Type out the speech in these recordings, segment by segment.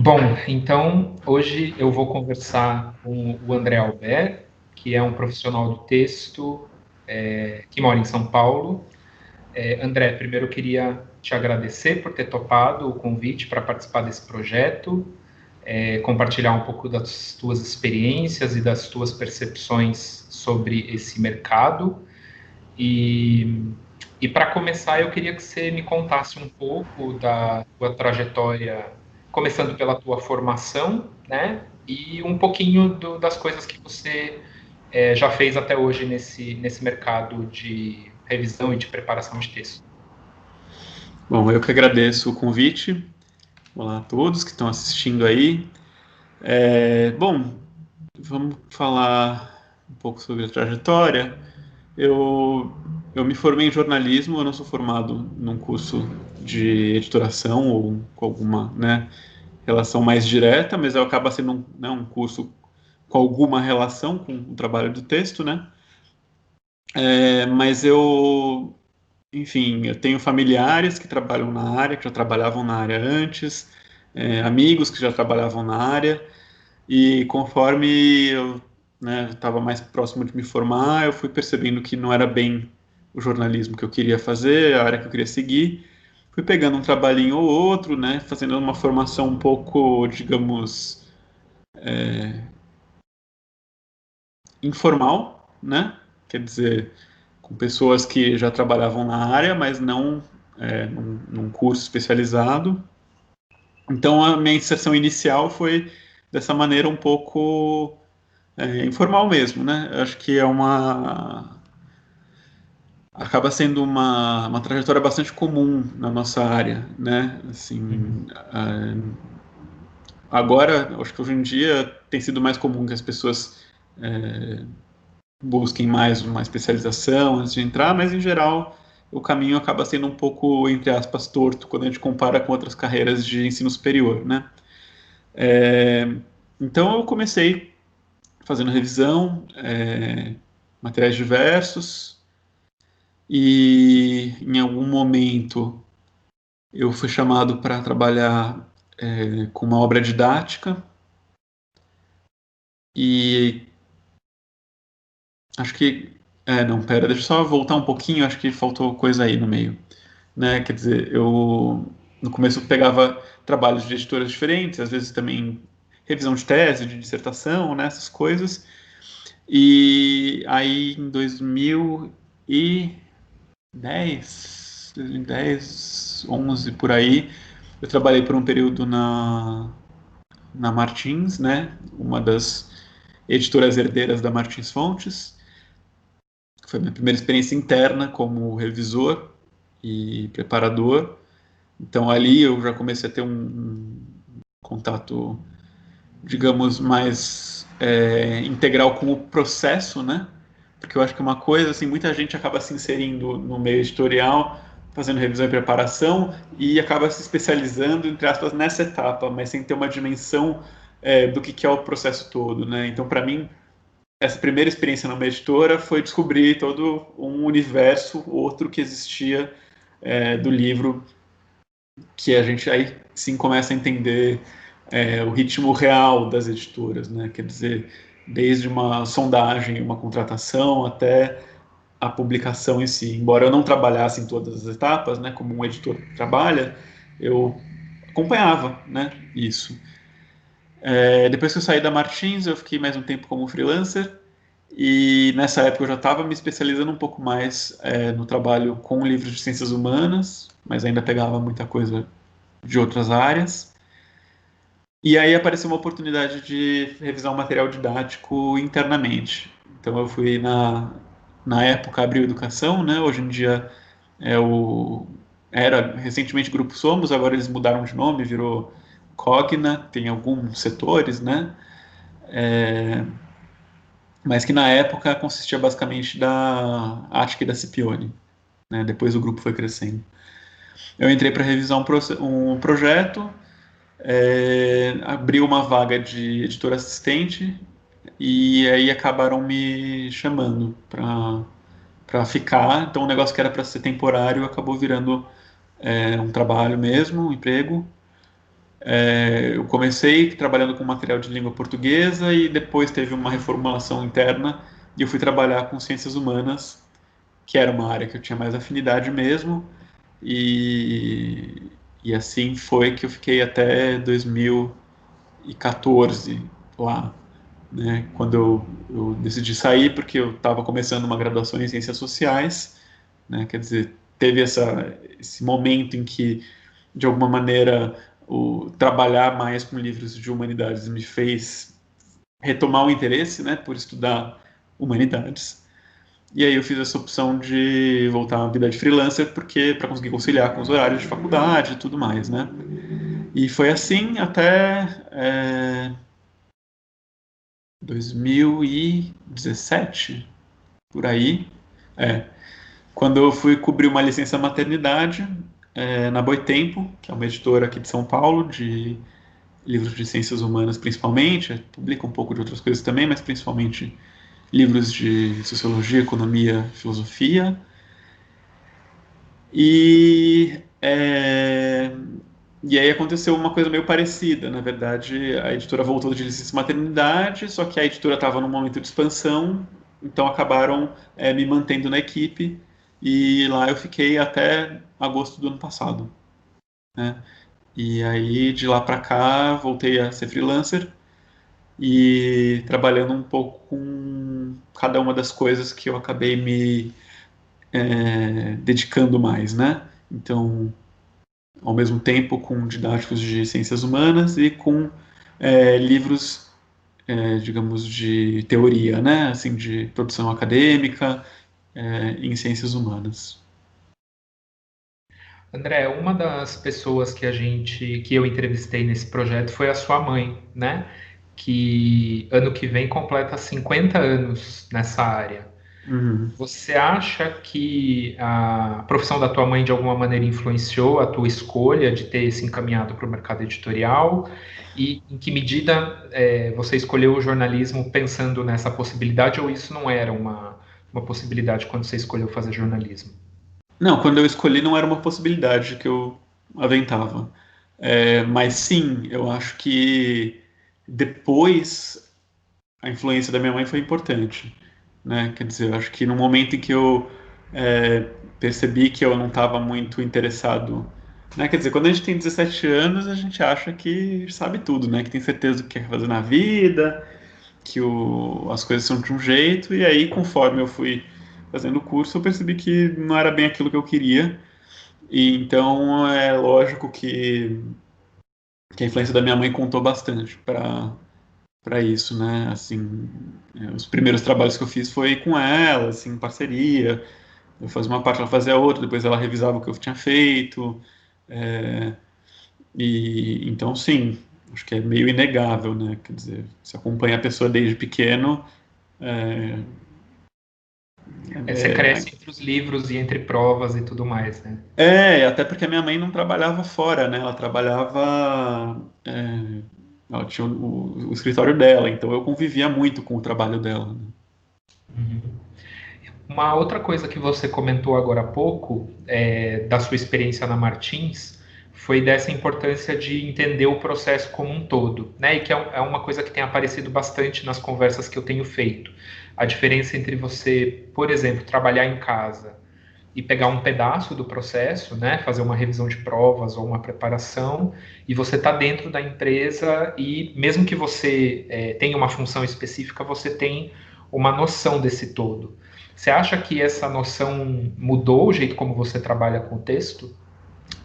Bom, então hoje eu vou conversar com o André Albert, que é um profissional do texto que mora em São Paulo. André, primeiro eu queria te agradecer por ter topado o convite para participar desse projeto, compartilhar um pouco das tuas experiências e das tuas percepções sobre esse mercado. E para começar, eu queria que você me contasse um pouco da tua trajetória, começando pela tua formação, né? E um pouquinho das coisas que você já fez até hoje nesse mercado de revisão e de preparação de texto. Bom, eu que agradeço o convite. Olá a todos que estão assistindo aí. Bom, vamos falar um pouco sobre a trajetória. Eu me formei em jornalismo, eu não sou formado num curso de editoração ou com alguma, né, relação mais direta, mas acaba sendo um curso com alguma relação com o trabalho do texto, né? Mas enfim, eu tenho familiares que trabalham na área, que já trabalhavam na área antes, amigos que já trabalhavam na área, e conforme eu, né, estava mais próximo de me formar, eu fui percebendo que não era bem o jornalismo que eu queria fazer, a área que eu queria seguir. Fui pegando um trabalhinho ou outro, né, fazendo uma formação um pouco, digamos, informal, né? Quer dizer, com pessoas que já trabalhavam na área, mas não num curso especializado. Então, a minha inserção inicial foi dessa maneira um pouco informal mesmo, né? Eu acho que acaba sendo uma trajetória bastante comum na nossa área, né? Assim, agora, acho que hoje em dia tem sido mais comum que as pessoas busquem mais uma especialização antes de entrar, mas em geral o caminho acaba sendo um pouco, entre aspas, torto quando a gente compara com outras carreiras de ensino superior, né? É, então eu comecei fazendo revisão, materiais diversos, e em algum momento eu fui chamado para trabalhar com uma obra didática, e acho que. Não, pera, deixa eu só voltar um pouquinho, acho que faltou coisa aí no meio. Né? Quer dizer, eu no começo eu pegava trabalhos de editoras diferentes, às vezes também revisão de tese, de dissertação, né? Essas coisas. E aí em 2010, 11 por aí, eu trabalhei por um período na Martins, né? Uma das editoras herdeiras da Martins Fontes. Foi a minha primeira experiência interna como revisor e preparador. Então ali eu já comecei a ter um contato, digamos, mais integral com o processo, né? Porque eu acho que uma coisa, assim, muita gente acaba se inserindo no meio editorial, fazendo revisão e preparação, e acaba se especializando, entre aspas, nessa etapa, mas sem ter uma dimensão do que é o processo todo, né? Então, para mim, essa primeira experiência numa editora foi descobrir todo um universo, outro que existia do livro, que a gente aí sim começa a entender o ritmo real das editoras, né? Quer dizer, desde uma sondagem, uma contratação, até a publicação em si. Embora eu não trabalhasse em todas as etapas, né, como um editor trabalha, eu acompanhava, né, isso. Depois que eu saí da Martins, eu fiquei mais um tempo como freelancer, e nessa época eu já estava me especializando um pouco mais no trabalho com livros de ciências humanas, mas ainda pegava muita coisa de outras áreas. E aí apareceu uma oportunidade de revisar um material didático internamente. Então eu fui na época Abril Educação, né? Hoje em dia é o era recentemente Grupo Somos, agora eles mudaram de nome, virou Cogna, tem alguns setores, né? Mas que na época consistia basicamente da ATIC e da Scipione, né? Depois o grupo foi crescendo. Eu entrei para revisar um projeto, abriu uma vaga de editor assistente, e aí acabaram me chamando para ficar. Então, um negócio que era para ser temporário acabou virando um trabalho mesmo, um emprego. Eu comecei trabalhando com material de língua portuguesa e depois teve uma reformulação interna e eu fui trabalhar com ciências humanas, que era uma área que eu tinha mais afinidade mesmo, e, e assim foi que eu fiquei até 2014 lá, né? Quando eu decidi sair, porque eu estava começando uma graduação em ciências sociais, né? Quer dizer, teve esse momento em que, de alguma maneira, trabalhar mais com livros de humanidades me fez retomar o interesse, né? Por estudar humanidades. E aí eu fiz essa opção de voltar à vida de freelancer, porque para conseguir conciliar com os horários de faculdade e tudo mais, né? E foi assim até 2017, por aí. Quando eu fui cobrir uma licença maternidade na Boitempo, que é uma editora aqui de São Paulo, de livros de ciências humanas principalmente, publica um pouco de outras coisas também, mas principalmente livros de sociologia, economia, filosofia. E, e aí aconteceu uma coisa meio parecida. Na verdade, a editora voltou de licença maternidade, só que a editora estava num momento de expansão, então acabaram me mantendo na equipe e lá eu fiquei até agosto do ano passado, né? E aí de lá para cá voltei a ser freelancer e trabalhando um pouco com cada uma das coisas que eu acabei me dedicando mais, né? Então, ao mesmo tempo com didáticos de ciências humanas e com livros, digamos, de teoria, né? Assim, de produção acadêmica em ciências humanas. André, uma das pessoas que eu entrevistei nesse projeto foi a sua mãe, né? Que ano que vem completa 50 anos nessa área. Uhum. Você acha que a profissão da tua mãe de alguma maneira influenciou a tua escolha de ter se encaminhado para o mercado editorial? E em que medida você escolheu o jornalismo pensando nessa possibilidade, ou isso não era uma possibilidade quando você escolheu fazer jornalismo? Não, quando eu escolhi não era uma possibilidade que eu aventava. Mas sim, eu acho que depois a influência da minha mãe foi importante, né? Quer dizer, eu acho que no momento em que eu é, percebi que eu não estava muito interessado, né? Quer dizer, quando a gente tem 17 anos, a gente acha que sabe tudo, né? Que tem certeza do que quer fazer na vida, que as coisas são de um jeito, e aí, conforme eu fui fazendo o curso, eu percebi que não era bem aquilo que eu queria, e então é lógico que a influência da minha mãe contou bastante para isso, né? Assim, os primeiros trabalhos que eu fiz foi com ela, assim, em parceria. Eu fazia uma parte, ela fazia outra, depois ela revisava o que eu tinha feito. é, e então, sim, acho que é meio inegável, né? Quer dizer, se acompanha a pessoa desde pequeno, é, Você é, cresce entre os livros e entre provas e tudo mais, né? até porque a minha mãe não trabalhava fora, né? Ela trabalhava, ela tinha o escritório dela, então eu convivia muito com o trabalho dela, né? Uma outra coisa que você comentou agora há pouco, da sua experiência na Martins, foi dessa importância de entender o processo como um todo, né? E que é uma coisa que tem aparecido bastante nas conversas que eu tenho feito. A diferença entre você, por exemplo, trabalhar em casa e pegar um pedaço do processo, né? Fazer uma revisão de provas ou uma preparação, e você está dentro da empresa e mesmo que você tenha uma função específica, você tem uma noção desse todo. Você acha que essa noção mudou o jeito como você trabalha com o texto?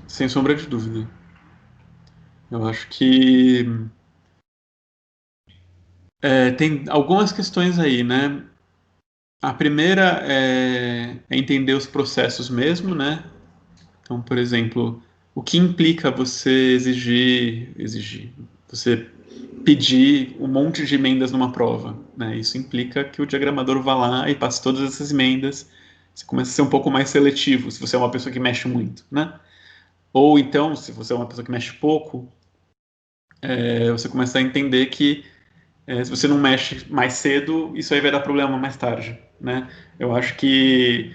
Sem sombra de dúvida. Eu acho que tem algumas questões aí, né? A primeira é entender os processos mesmo, né? Então, por exemplo, o que implica você você pedir um monte de emendas numa prova, né? Isso implica que o diagramador vá lá e passe todas essas emendas. Você começa a ser um pouco mais seletivo, se você é uma pessoa que mexe muito, né? Ou então, se você é uma pessoa que mexe pouco, você começa a entender que se você não mexe mais cedo, isso aí vai dar problema mais tarde, né? Eu acho que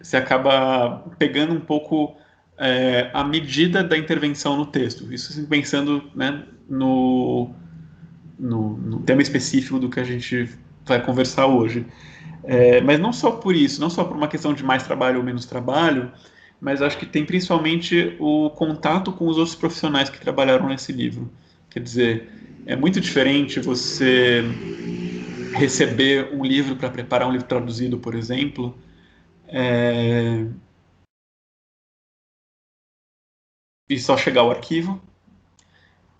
você acaba pegando um pouco a medida da intervenção no texto. Isso assim, pensando, né, no tema específico do que a gente vai conversar hoje. Mas não só por isso, não só por uma questão de mais trabalho ou menos trabalho, mas acho que tem principalmente o contato com os outros profissionais que trabalharam nesse livro. Quer dizer, é muito diferente você receber um livro para preparar um livro traduzido, por exemplo, e só chegar ao arquivo,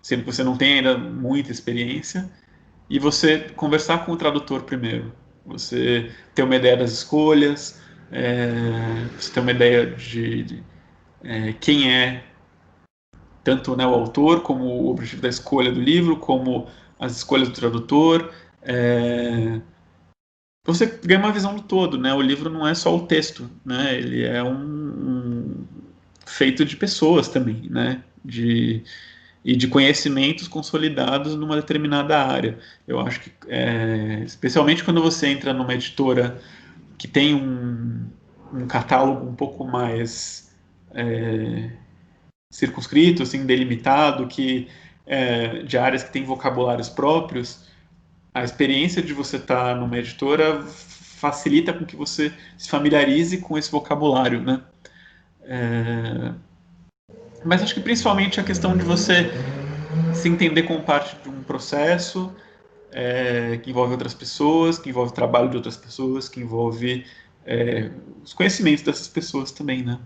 sendo que você não tem ainda muita experiência, e você conversar com o tradutor primeiro. Você ter uma ideia das escolhas, você ter uma ideia de quem é tanto, né, o autor, como o objetivo da escolha do livro, como as escolhas do tradutor. Você ganha uma visão do todo, né? O livro não é só o texto, né? Ele é feito de pessoas também, né? E de conhecimentos consolidados numa determinada área. Eu acho que, especialmente quando você entra numa editora que tem um catálogo um pouco mais circunscrito, assim, delimitado, de áreas que têm vocabulários próprios, a experiência de você estar numa editora facilita com que você se familiarize com esse vocabulário, né? Mas acho que principalmente a questão de você se entender como parte de um processo que envolve outras pessoas, que envolve o trabalho de outras pessoas, que envolve os conhecimentos dessas pessoas também, né?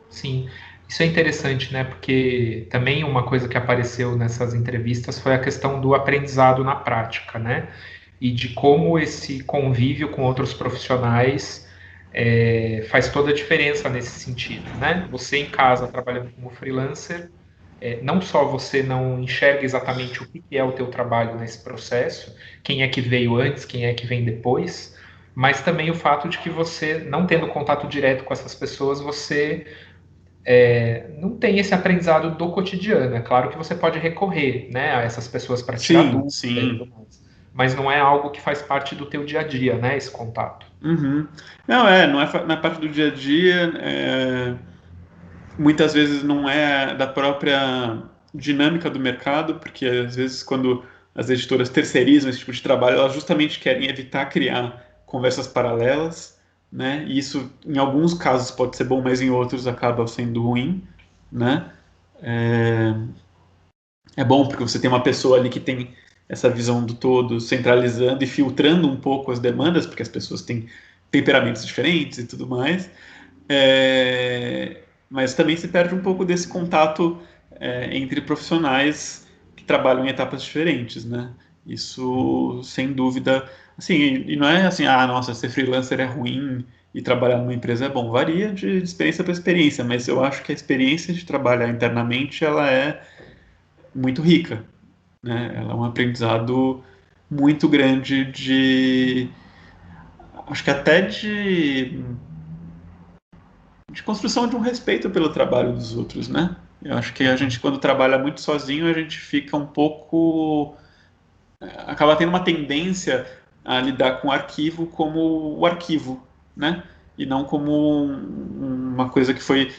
Sim, isso é interessante, né? Porque também uma coisa que apareceu nessas entrevistas foi a questão do aprendizado na prática, né? E de como esse convívio com outros profissionais faz toda a diferença nesse sentido, né? Você em casa trabalhando como freelancer, não só você não enxerga exatamente o que é o teu trabalho nesse processo, quem é que veio antes, quem é que vem depois, mas também o fato de que você, não tendo contato direto com essas pessoas, você não tem esse aprendizado do cotidiano. É claro que você pode recorrer, né, a essas pessoas para tirar Sim, dúvida e tudo sim. mais, mas não é algo que faz parte do teu dia a dia, né, esse contato. Uhum. Não é na parte do dia a dia, muitas vezes não é da própria dinâmica do mercado, porque às vezes quando as editoras terceirizam esse tipo de trabalho, elas justamente querem evitar criar conversas paralelas, né? E isso em alguns casos pode ser bom, mas em outros acaba sendo ruim, né? É, é bom porque você tem uma pessoa ali que tem essa visão do todo, centralizando e filtrando um pouco as demandas, porque as pessoas têm temperamentos diferentes e tudo mais. Mas também se perde um pouco desse contato entre profissionais que trabalham em etapas diferentes, né? Isso, sem dúvida, assim, e não é assim, ah, nossa, ser freelancer é ruim e trabalhar numa empresa é bom. Varia de experiência para experiência, mas eu acho que a experiência de trabalhar internamente, ela é muito rica, né? Ela é um aprendizado muito grande acho que até de construção de um respeito pelo trabalho dos outros, né? Eu acho que a gente, quando trabalha muito sozinho, a gente fica um pouco. Acaba tendo uma tendência a lidar com o arquivo como o arquivo, né? E não como uma coisa que foi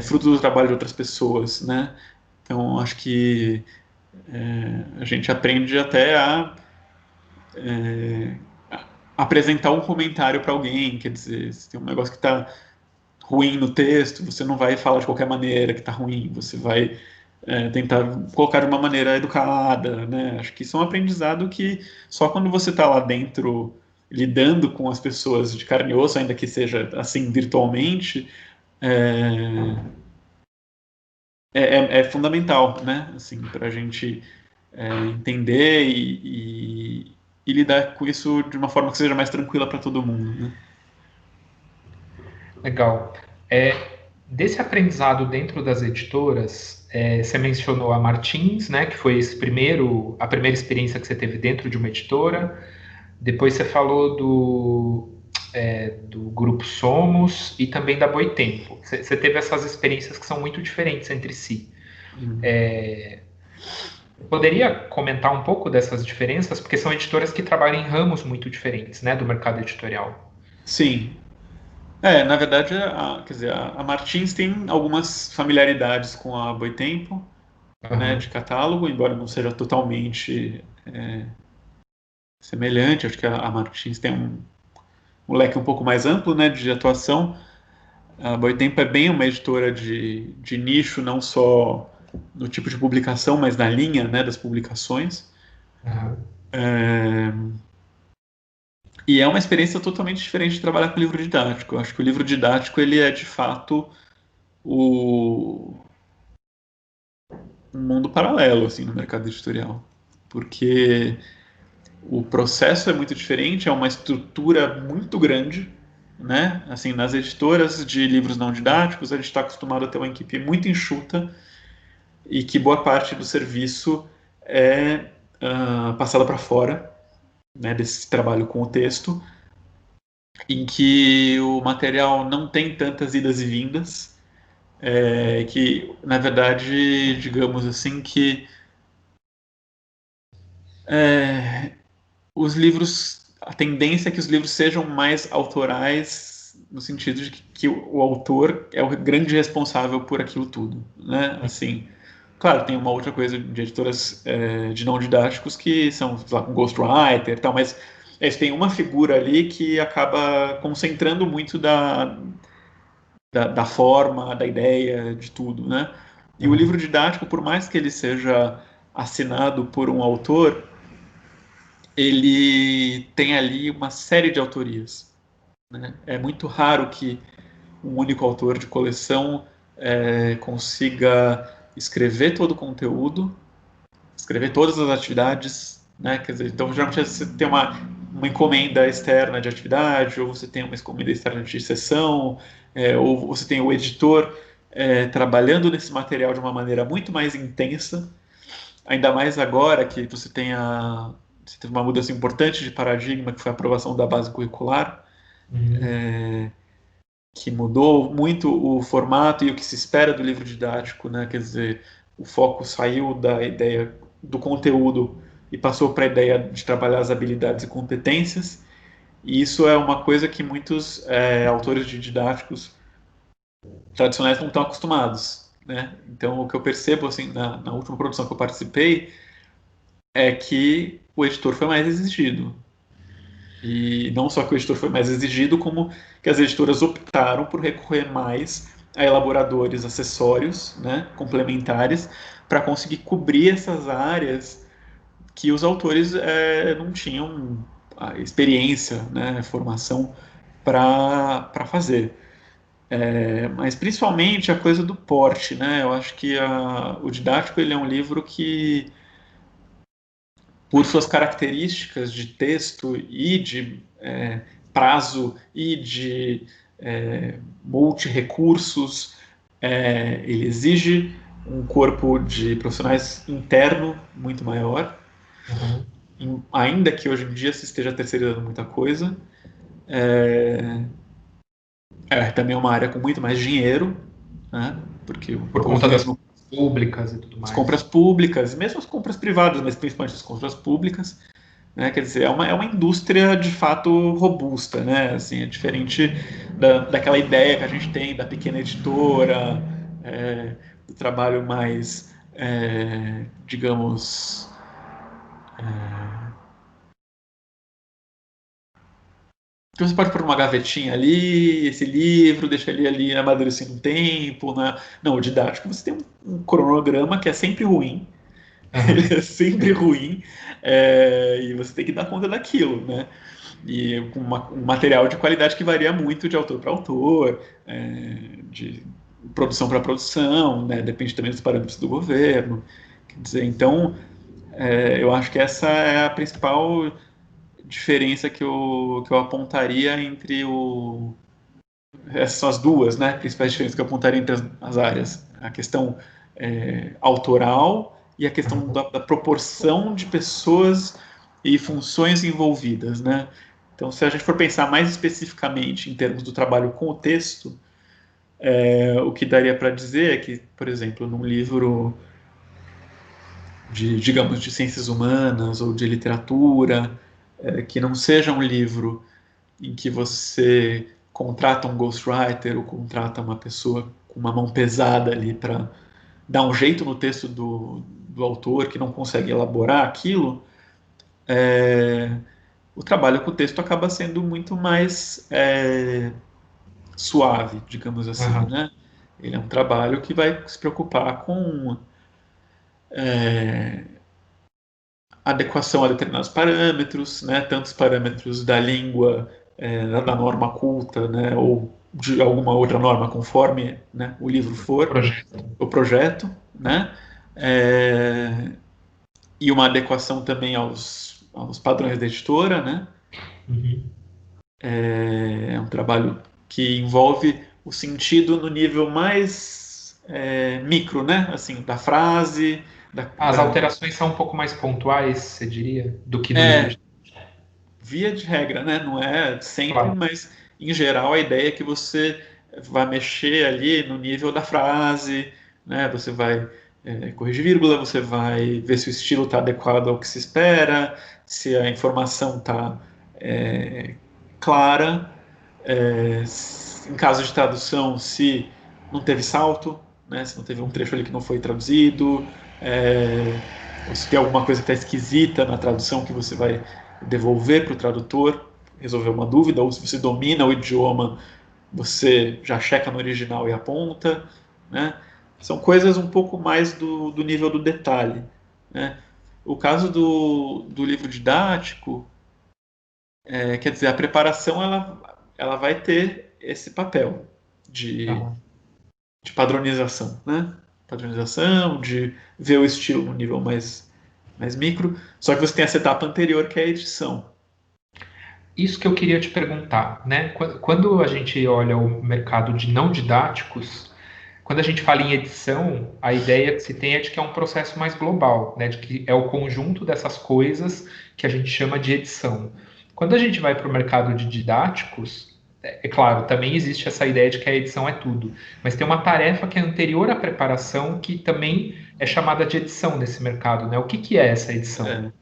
fruto do trabalho de outras pessoas, né? Então, acho que a gente aprende até a apresentar um comentário para alguém, quer dizer, se tem um negócio que está ruim no texto, você não vai falar de qualquer maneira que está ruim, você vai tentar colocar de uma maneira educada, né? Acho que isso é um aprendizado que só quando você está lá dentro lidando com as pessoas de carne e osso, ainda que seja assim virtualmente, é, é fundamental, né? Assim, para a gente entender e lidar com isso de uma forma que seja mais tranquila para todo mundo, né? Legal. Desse aprendizado dentro das editoras, você mencionou a Martins, né, que foi a primeira experiência que você teve dentro de uma editora. Depois você falou do Grupo Somos e também da Boitempo. Você teve essas experiências que são muito diferentes entre si. Hum. Poderia comentar um pouco dessas diferenças? Porque são editoras que trabalham em ramos muito diferentes, né, do mercado editorial. Sim. Na verdade, quer dizer, a Martins tem algumas familiaridades com a Boitempo, né, de catálogo, embora não seja totalmente semelhante. Acho que a Martins tem um leque um pouco mais amplo, né, de atuação. A Boitempo é bem uma editora de nicho, não só no tipo de publicação, mas na linha, né, das publicações. É, E é uma experiência totalmente diferente de trabalhar com livro didático. Eu acho que o livro didático ele é de fato o um mundo paralelo assim no mercado editorial, porque o processo é muito diferente, é uma estrutura muito grande, né? Assim, nas editoras de livros não didáticos, a gente está acostumado a ter uma equipe muito enxuta e que boa parte do serviço é passada para fora, né, desse trabalho com o texto, em que o material não tem tantas idas e vindas, que, na verdade, digamos assim, que é, os livros, a tendência é que os livros sejam mais autorais, no sentido de que o autor é o grande responsável por aquilo tudo, né? Assim, claro, tem uma outra coisa de editoras de não didáticos que são, sei lá, com ghostwriter e tal, mas tem uma figura ali que acaba concentrando muito da forma, da ideia, de tudo, né? E o livro didático, por mais que ele seja assinado por um autor, ele tem ali uma série de autorias, né? É muito raro que um único autor de coleção consiga escrever todo o conteúdo, escrever todas as atividades, né? Quer dizer, então geralmente você tem uma encomenda externa de atividade, ou você tem uma encomenda externa de sessão, ou você tem o editor trabalhando nesse material de uma maneira muito mais intensa, ainda mais agora que você teve uma mudança importante de paradigma, que foi a aprovação da base curricular, que mudou muito o formato e o que se espera do livro didático, né? Quer dizer, o foco saiu da ideia do conteúdo e passou para a ideia de trabalhar as habilidades e competências, e isso é uma coisa que muitos autores de didáticos tradicionais não estão acostumados, né? Então, o que eu percebo, assim, na última produção que eu participei, é que o editor foi mais exigido. E não só que o editor foi mais exigido, como que as editoras optaram por recorrer mais a elaboradores acessórios, né, complementares, para conseguir cobrir essas áreas que os autores não tinham a experiência, né, formação para fazer. Mas principalmente a coisa do porte, né? Eu acho que o didático ele é um livro que, por suas características de texto e de prazo e de multi-recursos, ele exige um corpo de profissionais interno muito maior, ainda que hoje em dia se esteja terceirizando muita coisa. Também é uma área com muito mais dinheiro, né? Porque o Por conta das governo, públicas e tudo as mais. compras públicas, mesmo as compras privadas, mas principalmente as compras públicas, né? Quer dizer, é uma indústria de fato robusta, né? Assim, é diferente daquela ideia que a gente tem da pequena editora, do trabalho mais, digamos, que você pode pôr uma gavetinha ali, esse livro, deixa ele ali amadurecendo um tempo, né? Não, o didático você tem um cronograma que é sempre ruim, ele é sempre ruim, e você tem que dar conta daquilo, né? E com um material de qualidade que varia muito de autor para autor, de produção para produção, né? Depende também dos parâmetros do governo. Quer dizer, então, eu acho que essa é a principal diferença que eu apontaria entre essas são as duas, né, principais diferenças que eu apontaria entre as áreas. A questão autoral e a questão da proporção de pessoas e funções envolvidas, né? Então, se a gente for pensar mais especificamente em termos do trabalho com o texto, o que daria para dizer é que, por exemplo, num livro digamos, de ciências humanas ou de literatura, que não seja um livro em que você contrata um ghostwriter ou contrata uma pessoa com uma mão pesada ali para dar um jeito no texto do autor que não consegue elaborar aquilo, o trabalho com o texto acaba sendo muito mais suave, digamos assim, Aham. né? Ele é um trabalho que vai se preocupar com adequação a determinados parâmetros, né? Tanto os parâmetros da língua, da norma culta, né? Ou de alguma outra norma, conforme, né, o livro for, Projeto. o projeto, né? E uma adequação também aos padrões da editora, né? Uhum. É um trabalho que envolve o sentido no nível mais micro, né? Assim, da frase, As alterações são um pouco mais pontuais, você diria, do que no livro é, de... via de regra, né? Não é sempre, Claro. mas em geral a ideia é que você vai mexer ali no nível da frase, né? Você vai corrigir vírgula, você vai ver se o estilo está adequado ao que se espera, se a informação está clara, em caso de tradução, se não teve salto, né? Se não teve um trecho ali que não foi traduzido, ou se tem alguma coisa que está esquisita na tradução que você vai devolver para o tradutor, resolver uma dúvida, ou se você domina o idioma, você já checa no original e aponta, né? São coisas um pouco mais do nível do detalhe, né? O caso do livro didático, quer dizer, a preparação ela vai ter esse papel de, Aham. de padronização, né? Padronização, de ver o estilo no nível mais micro. Só que você tem essa etapa anterior que é a edição. Isso que eu queria te perguntar, né? Quando a gente olha o mercado de não didáticos, quando a gente fala em edição, a ideia que se tem é de que é um processo mais global, né? De que é o conjunto dessas coisas que a gente chama de edição. Quando a gente vai para o mercado de didáticos, é claro, também existe essa ideia de que a edição é tudo, mas tem uma tarefa que é anterior à preparação que também é chamada de edição nesse mercado, né? O que que é essa edição?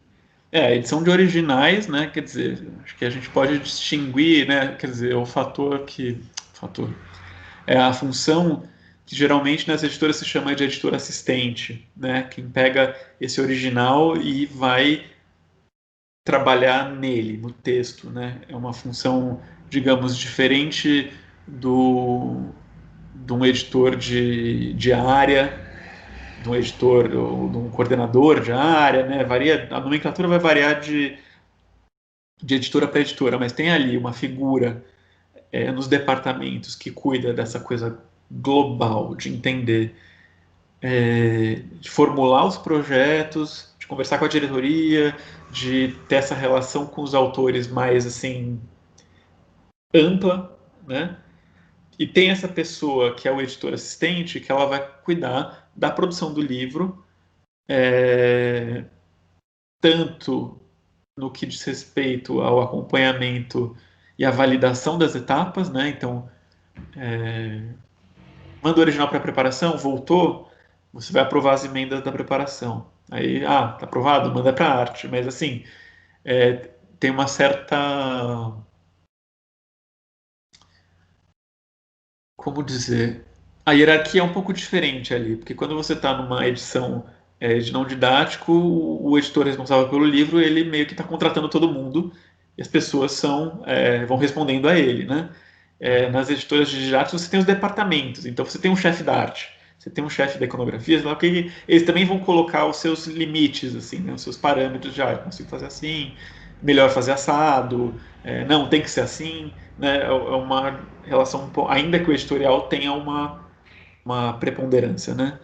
A edição de originais, né? Quer dizer, acho que a gente pode distinguir, né? Quer dizer, o fator que. Fator. É a função que geralmente nas editoras se chama de editor assistente, né? Quem pega esse original e vai trabalhar nele, no texto, né? É uma função, digamos, diferente de um editor de área, de um editor ou de um coordenador de área, né? Varia, a nomenclatura vai variar de editora para editora, mas tem ali uma figura nos departamentos que cuida dessa coisa global, de entender, de formular os projetos, de conversar com a diretoria, de ter essa relação com os autores mais assim ampla, né? E tem essa pessoa que é o editor assistente que ela vai cuidar da produção do livro, tanto no que diz respeito ao acompanhamento e à validação das etapas, né? Então, manda o original para preparação, voltou, você vai aprovar as emendas da preparação. Aí, tá aprovado, manda para arte. Mas assim, tem uma certa, como dizer, a hierarquia é um pouco diferente ali, porque quando você está numa edição de não didático, o editor responsável pelo livro, ele meio que está contratando todo mundo e as pessoas vão respondendo a ele, né? Nas editoras de didáticos você tem os departamentos, então você tem um chefe da arte, você tem um chefe da iconografia, que eles também vão colocar os seus limites, assim, né? Os seus parâmetros de eu consigo fazer assim, melhor fazer assado, não, tem que ser assim, né? É uma relação, ainda que o editorial tenha uma preponderância, né?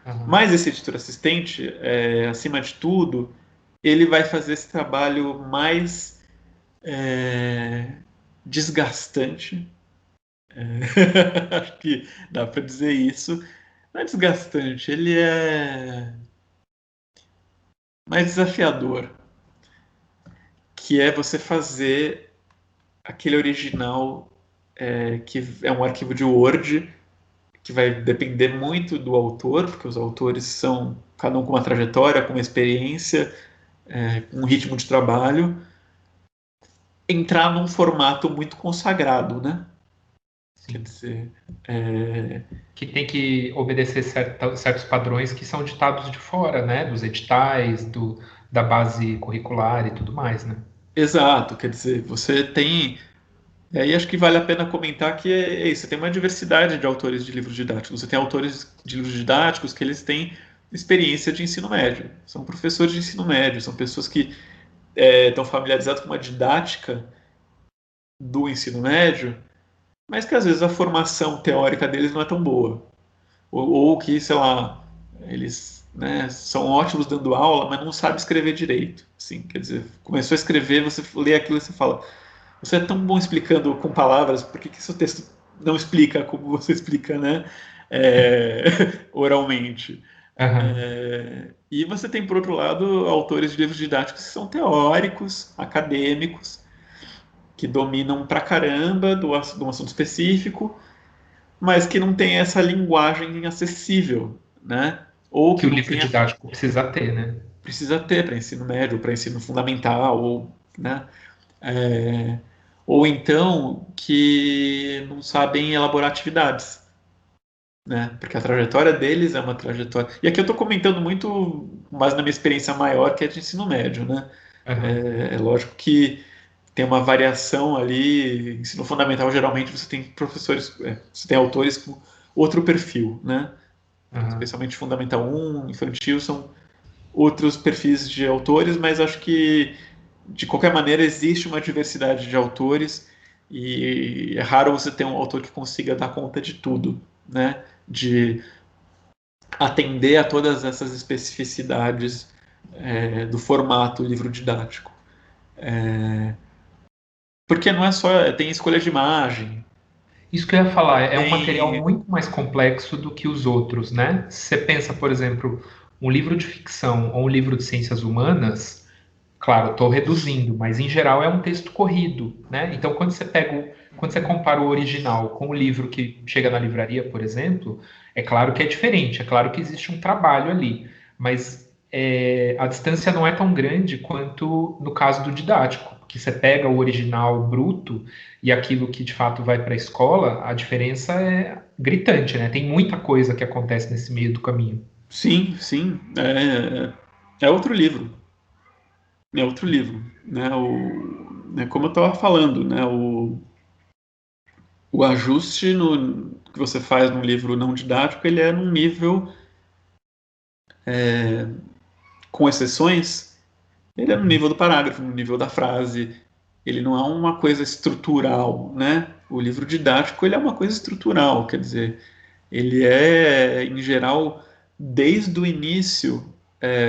Aham. Mas esse editor assistente, acima de tudo, ele vai fazer esse trabalho mais desgastante. Acho que dá para dizer isso. Não é desgastante, ele é mais desafiador, que é você fazer aquele original que é um arquivo de Word que vai depender muito do autor, porque os autores são cada um com uma trajetória, com uma experiência, com um ritmo de trabalho, entrar num formato muito consagrado, né? Quer sim. dizer, Que tem que obedecer certos padrões que são ditados de fora, né? Dos editais, da base curricular e tudo mais, né? exato, quer dizer, você tem. E aí acho que vale a pena comentar que é isso, você tem uma diversidade de autores de livros didáticos. Você tem autores de livros didáticos que eles têm experiência de ensino médio, são professores de ensino médio, são pessoas que estão familiarizadas com uma didática do ensino médio, mas que às vezes a formação teórica deles não é tão boa. Ou que, sei lá, eles, né, são ótimos dando aula, mas não sabem escrever direito. Assim, quer dizer, começou a escrever, você lê aquilo e você fala, você é tão bom explicando com palavras, por que seu texto não explica como você explica, né? É, oralmente. Aham. E você tem, por outro lado, autores de livros didáticos que são teóricos, acadêmicos, que dominam pra caramba de um assunto específico, mas que não tem essa linguagem acessível, né? Ou Que que o não livro tem didático precisa ter, né? precisa ter para ensino médio, para ensino fundamental, ou, né? É, ou então que não sabem elaborar atividades, né? Porque a trajetória deles é uma trajetória. E aqui eu estou comentando muito mais na minha experiência maior, que é de ensino médio, né? Aham. É lógico que tem uma variação ali. Ensino fundamental, geralmente, você tem professores, você tem autores com outro perfil, né? Aham. Especialmente Fundamental um infantil, são outros perfis de autores, mas acho que, de qualquer maneira, existe uma diversidade de autores e é raro você ter um autor que consiga dar conta de tudo, né? De atender a todas essas especificidades do formato livro didático. Porque não é só, tem escolha de imagem, Isso que eu ia falar, é um material tem. muito mais complexo do que os outros, né? Se você pensa, por exemplo, um livro de ficção ou um livro de ciências humanas, claro, estou reduzindo, mas em geral é um texto corrido, né? Então, quando você compara o original com o livro que chega na livraria, por exemplo, é claro que é diferente, é claro que existe um trabalho ali, mas a distância não é tão grande quanto no caso do didático, porque você pega o original bruto e aquilo que de fato vai para a escola, a diferença é gritante, né? Tem muita coisa que acontece nesse meio do caminho. Sim, sim, é outro livro. É outro livro, né? Como eu estava falando, né? O ajuste que você faz num livro não didático, ele é num nível, com exceções, ele é no Uhum. nível do parágrafo, no nível da frase. Ele não é uma coisa estrutural, né? O livro didático, ele é uma coisa estrutural, quer dizer, ele é, em geral, desde o início,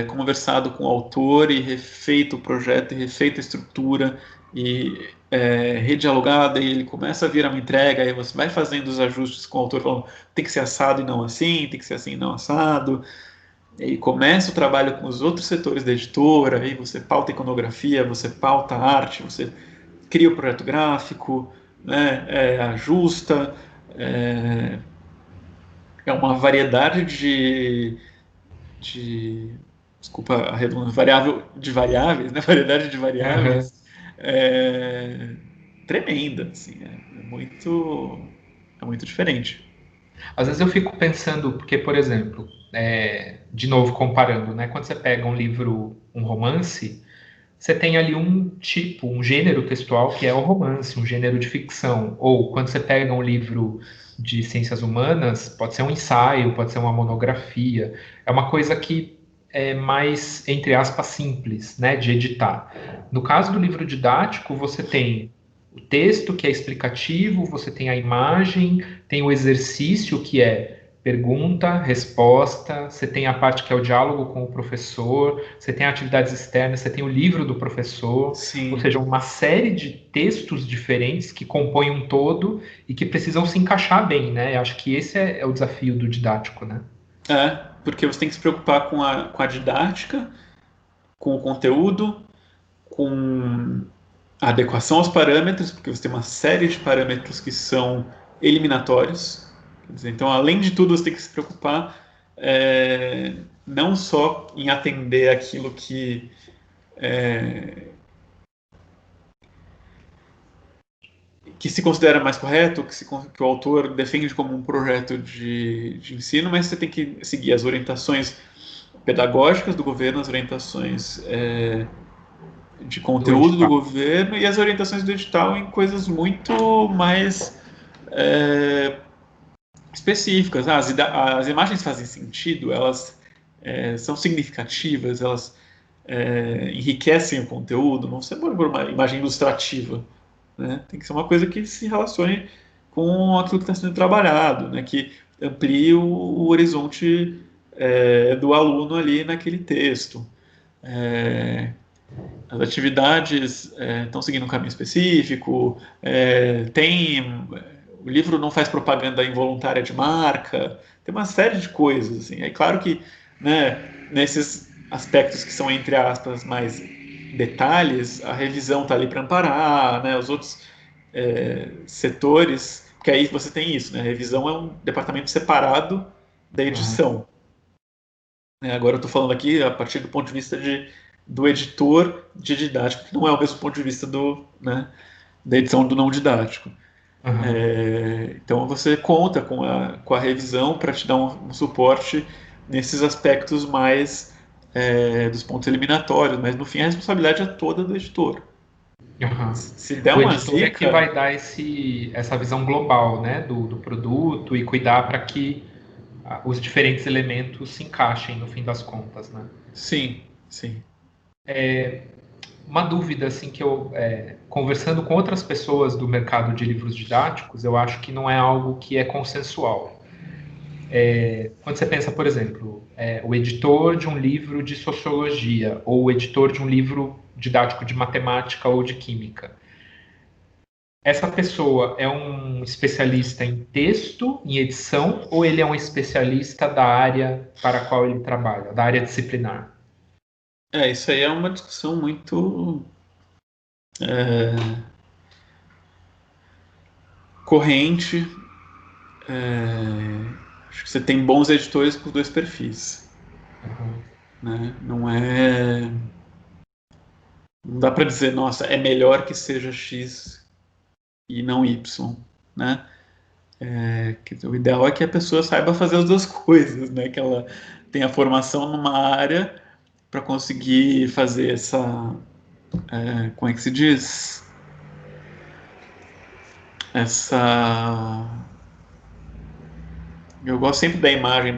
conversado com o autor e refeito o projeto, e refeito a estrutura, e redialogado, e ele começa a virar uma entrega, aí você vai fazendo os ajustes com o autor, falando tem que ser assado e não assim, tem que ser assim e não assado, e começa o trabalho com os outros setores da editora, aí você pauta iconografia, você pauta arte, você cria o projeto gráfico, né, ajusta, é, é uma variedade de desculpa a redundância, de variáveis, né? Variedade de Aham. variáveis é, tremenda, assim, é muito diferente. Às vezes eu fico pensando, porque, por exemplo, de novo comparando, né? Quando você pega um livro, um romance, você tem ali um tipo, um gênero textual que é o romance, um gênero de ficção. Ou quando você pega um livro de ciências humanas, pode ser um ensaio, pode ser uma monografia. É uma coisa que é mais, entre aspas, simples, né, de editar. No caso do livro didático, você tem o texto, que é explicativo, você tem a imagem, tem o exercício, que é pergunta, resposta, você tem a parte que é o diálogo com o professor, você tem atividades externas, você tem o livro do professor, ou Sim, seja, uma série de textos diferentes que compõem um todo e que precisam se encaixar bem, né? Eu acho que esse é o desafio do didático, né? porque você tem que se preocupar com a didática, com o conteúdo, com a adequação aos parâmetros, porque você tem uma série de parâmetros que são eliminatórios. Quer dizer, então, além de tudo, você tem que se preocupar não só em atender aquilo que que se considera mais correto, que o autor defende como um projeto de ensino, mas você tem que seguir as orientações pedagógicas do governo, as orientações de conteúdo do governo e as orientações do edital em coisas muito mais específicas. As imagens fazem sentido, elas são significativas, elas enriquecem o conteúdo, não se por uma imagem ilustrativa. Né? Tem que ser uma coisa que se relacione com aquilo que está sendo trabalhado, né? Que amplie o horizonte do aluno ali naquele texto. As atividades estão seguindo um caminho específico, o livro não faz propaganda involuntária de marca, tem uma série de coisas. Assim. É claro que, né, nesses aspectos que são, entre aspas, mais detalhes, a revisão está ali para amparar, né, os outros setores, porque aí você tem isso, né, a revisão é um departamento separado da edição. Agora eu estou falando aqui a partir do ponto de vista do editor de didático, que não é o mesmo ponto de vista da edição do não didático. Então você conta com a revisão para te dar um suporte nesses aspectos mais dos pontos eliminatórios, mas no fim a responsabilidade é toda do editor. Se der uma editor zica, é que vai dar essa visão global, né, do produto e cuidar para que os diferentes elementos se encaixem no fim das contas, né? Sim, sim. Uma dúvida, assim, que eu, conversando com outras pessoas do mercado de livros didáticos, eu acho que não é algo que é consensual. Quando você pensa, por exemplo, o editor de um livro de sociologia ou o editor de um livro didático de matemática ou de química, essa pessoa é um especialista em texto, em edição, ou ele é um especialista da área para a qual ele trabalha, da área disciplinar? Isso aí é uma discussão muito corrente. Acho que você tem bons editores com os dois perfis. Né? Não dá para dizer, nossa, é melhor que seja X e não Y, né? O ideal é que a pessoa saiba fazer as duas coisas, né? Que ela tenha formação numa área para conseguir fazer essa, como é que se diz? Eu gosto sempre da imagem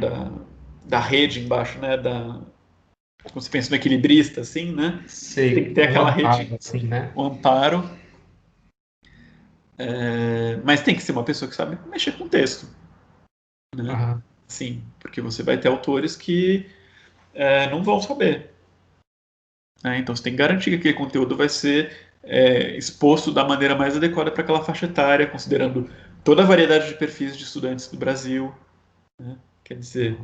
da rede embaixo, né? Como você pensa no equilibrista, assim, né? Sei, tem que ter aquela amparo, rede, assim, né? o amparo. Mas tem que ser uma pessoa que sabe mexer com texto. Né? Sim, porque você vai ter autores que não vão saber. Né? Então você tem que garantir que aquele conteúdo vai ser exposto da maneira mais adequada para aquela faixa etária, considerando toda a variedade de perfis de estudantes do Brasil. Né? Quer dizer,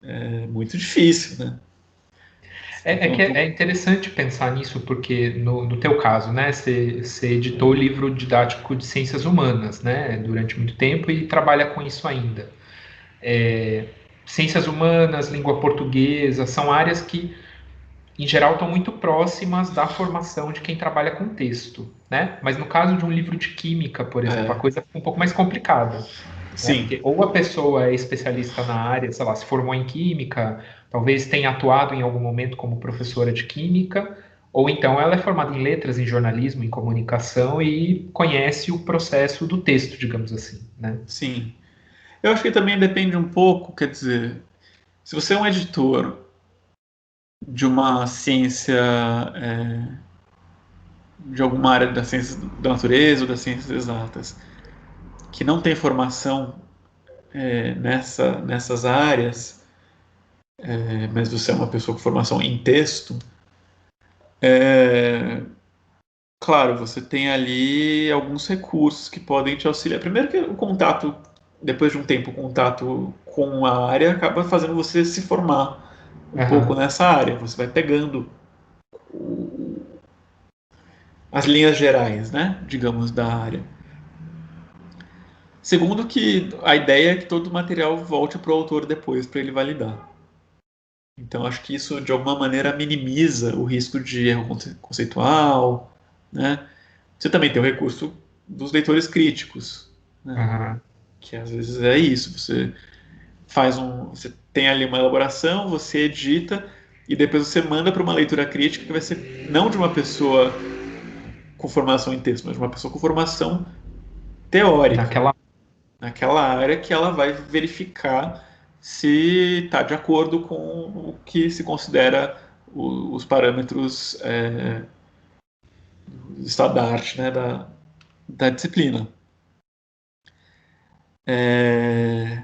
é muito difícil, né? É interessante pensar nisso, porque no teu caso, né, você editou o livro didático de ciências humanas, né, durante muito tempo e trabalha com isso ainda. Ciências humanas, língua portuguesa, são áreas que, em geral, estão muito próximas da formação de quem trabalha com texto, né? Mas no caso de um livro de química, por exemplo, a coisa fica um pouco mais complicada. Né? Porque ou a pessoa é especialista na área, sei lá, se formou em química, talvez tenha atuado em algum momento como professora de química, ou então ela é formada em letras, em jornalismo, em comunicação e conhece o processo do texto, digamos assim, né? Sim. Eu acho que também depende um pouco, quer dizer, se você é um editor de uma ciência, de alguma área da ciência da natureza ou das ciências exatas, que não tem formação nessas áreas, mas você é uma pessoa com formação em texto, claro, você tem ali alguns recursos que podem te auxiliar. Primeiro que o contato, depois de um tempo, o contato com a área acaba fazendo você se formar um pouco nessa área. Você vai pegando as linhas gerais, né, digamos, da área. Segundo que a ideia é que todo o material volte para o autor depois, para ele validar. Então, acho que isso, de alguma maneira, minimiza o risco de erro conceitual, né? Você também tem o recurso dos leitores críticos, né? Uhum. Que às vezes é isso, você tem ali uma elaboração, você edita e depois você manda para uma leitura crítica que vai ser não de uma pessoa com formação em texto, mas de uma pessoa com formação teórica Naquela. naquela área, que ela vai verificar se está de acordo com o que se considera os parâmetros do estado da arte, né, da disciplina. É,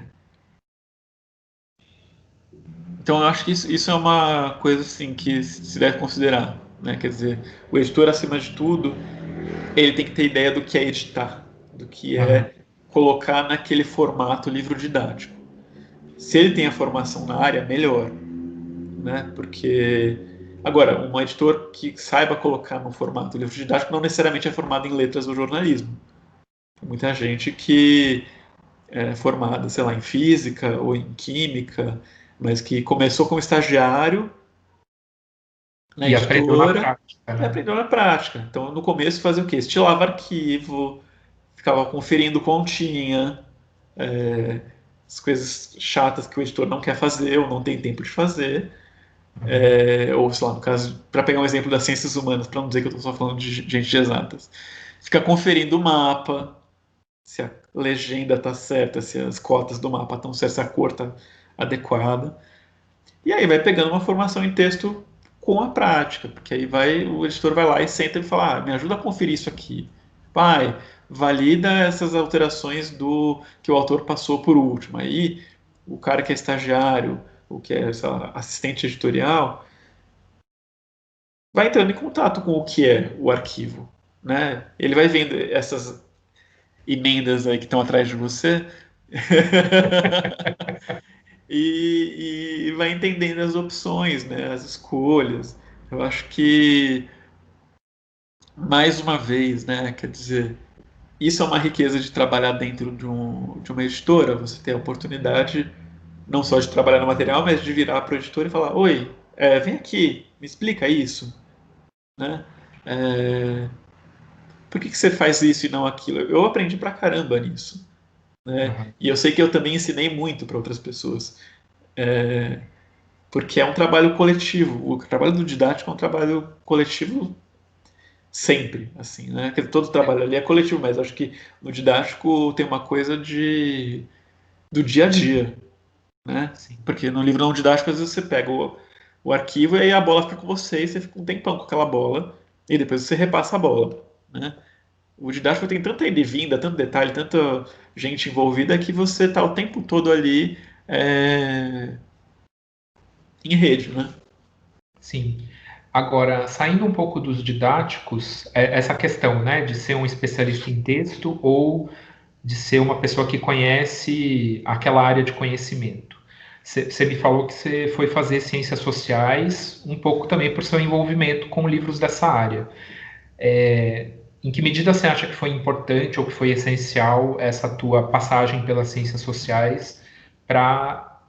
Então, eu acho que isso é uma coisa assim que se deve considerar, né? Quer dizer, o editor, acima de tudo, ele tem que ter ideia do que é editar, do que Uhum. é colocar naquele formato livro didático. Se ele tem a formação na área, melhor, né? Porque agora, um editor que saiba colocar no formato livro didático não necessariamente é formado em letras ou jornalismo. Tem muita gente que é formada, sei lá, em física ou em química, mas que começou como estagiário na E aprendeu na editora prática, e né? aprendeu na prática. Então, no começo, fazia o quê? Estilava arquivo, ficava conferindo continha, as coisas chatas que o editor não quer fazer ou não tem tempo de fazer. Uhum. Ou, sei lá, no caso, para pegar um exemplo das ciências humanas, para não dizer que eu estou só falando de gente de exatas. Fica conferindo o mapa, se a legenda está certa, se as cotas do mapa estão certas, se a cor está adequada. E aí vai pegando uma formação em texto com a prática, porque aí o editor vai lá e senta e fala, me ajuda a conferir isso aqui. Pai, valida essas alterações do que o autor passou por último. Aí o cara que é estagiário, o que é, sei lá, assistente editorial, vai entrando em contato com o que é o arquivo, né? Ele vai vendo essas emendas aí que estão atrás de você e vai entendendo as opções, né, as escolhas. Eu acho que, mais uma vez, né, quer dizer, isso é uma riqueza de trabalhar dentro de uma editora, você ter a oportunidade não só de trabalhar no material, mas de virar para o editor e falar, oi, vem aqui, me explica isso, né? É, por que você faz isso e não aquilo? Eu aprendi pra caramba nisso, né? Uhum. E eu sei que eu também ensinei muito para outras pessoas. Porque é um trabalho coletivo. O trabalho do didático é um trabalho coletivo sempre, assim, né? Porque todo trabalho ali é coletivo, mas acho que no didático tem uma coisa do dia a dia, né? Sim. Porque no livro não didático, às vezes você pega o arquivo e aí a bola fica com você e você fica um tempão com aquela bola e depois você repassa a bola, né? O didático tem tanta ida e vinda, tanto detalhe, tanta gente envolvida que você está o tempo todo ali em rede, né? Sim. Agora, saindo um pouco dos didáticos, essa questão, né, de ser um especialista em texto ou de ser uma pessoa que conhece aquela área de conhecimento. Você me falou que você foi fazer ciências sociais um pouco também por seu envolvimento com livros dessa área. Em que medida você acha que foi importante ou que foi essencial essa tua passagem pelas ciências sociais para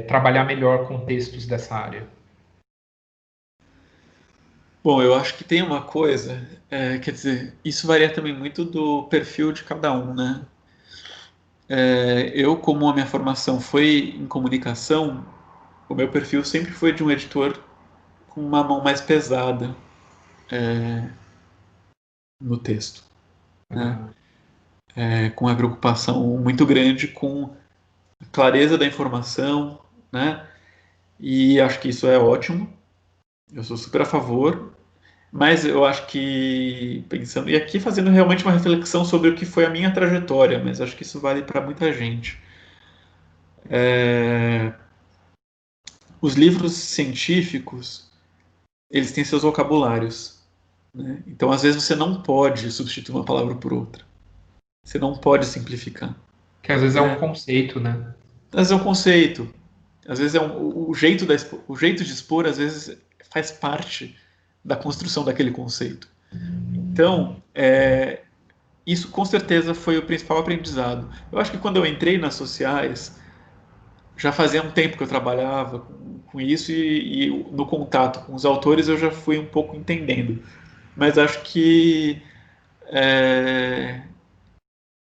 trabalhar melhor com textos dessa área? Bom, eu acho que tem uma coisa, quer dizer, isso varia também muito do perfil de cada um, né? Eu, como a minha formação foi em comunicação, o meu perfil sempre foi de um editor com uma mão mais pesada no texto, né? Uhum. Com uma preocupação muito grande com a clareza da informação, né? E acho que isso é ótimo, eu sou super a favor, mas eu acho que, pensando, e aqui fazendo realmente uma reflexão sobre o que foi a minha trajetória, mas acho que isso vale para muita gente. Os livros científicos, eles têm seus vocabulários, né? Então, às vezes, você não pode substituir uma palavra por outra. Você não pode simplificar, Que às vezes é um né? conceito, né? Às vezes é um conceito, às vezes o jeito o jeito de expor, às vezes faz parte da construção daquele conceito. Então, isso com certeza foi o principal aprendizado. Eu acho que quando eu entrei nas sociais, já fazia um tempo que eu trabalhava com isso e no contato com os autores eu já fui um pouco entendendo. Mas acho que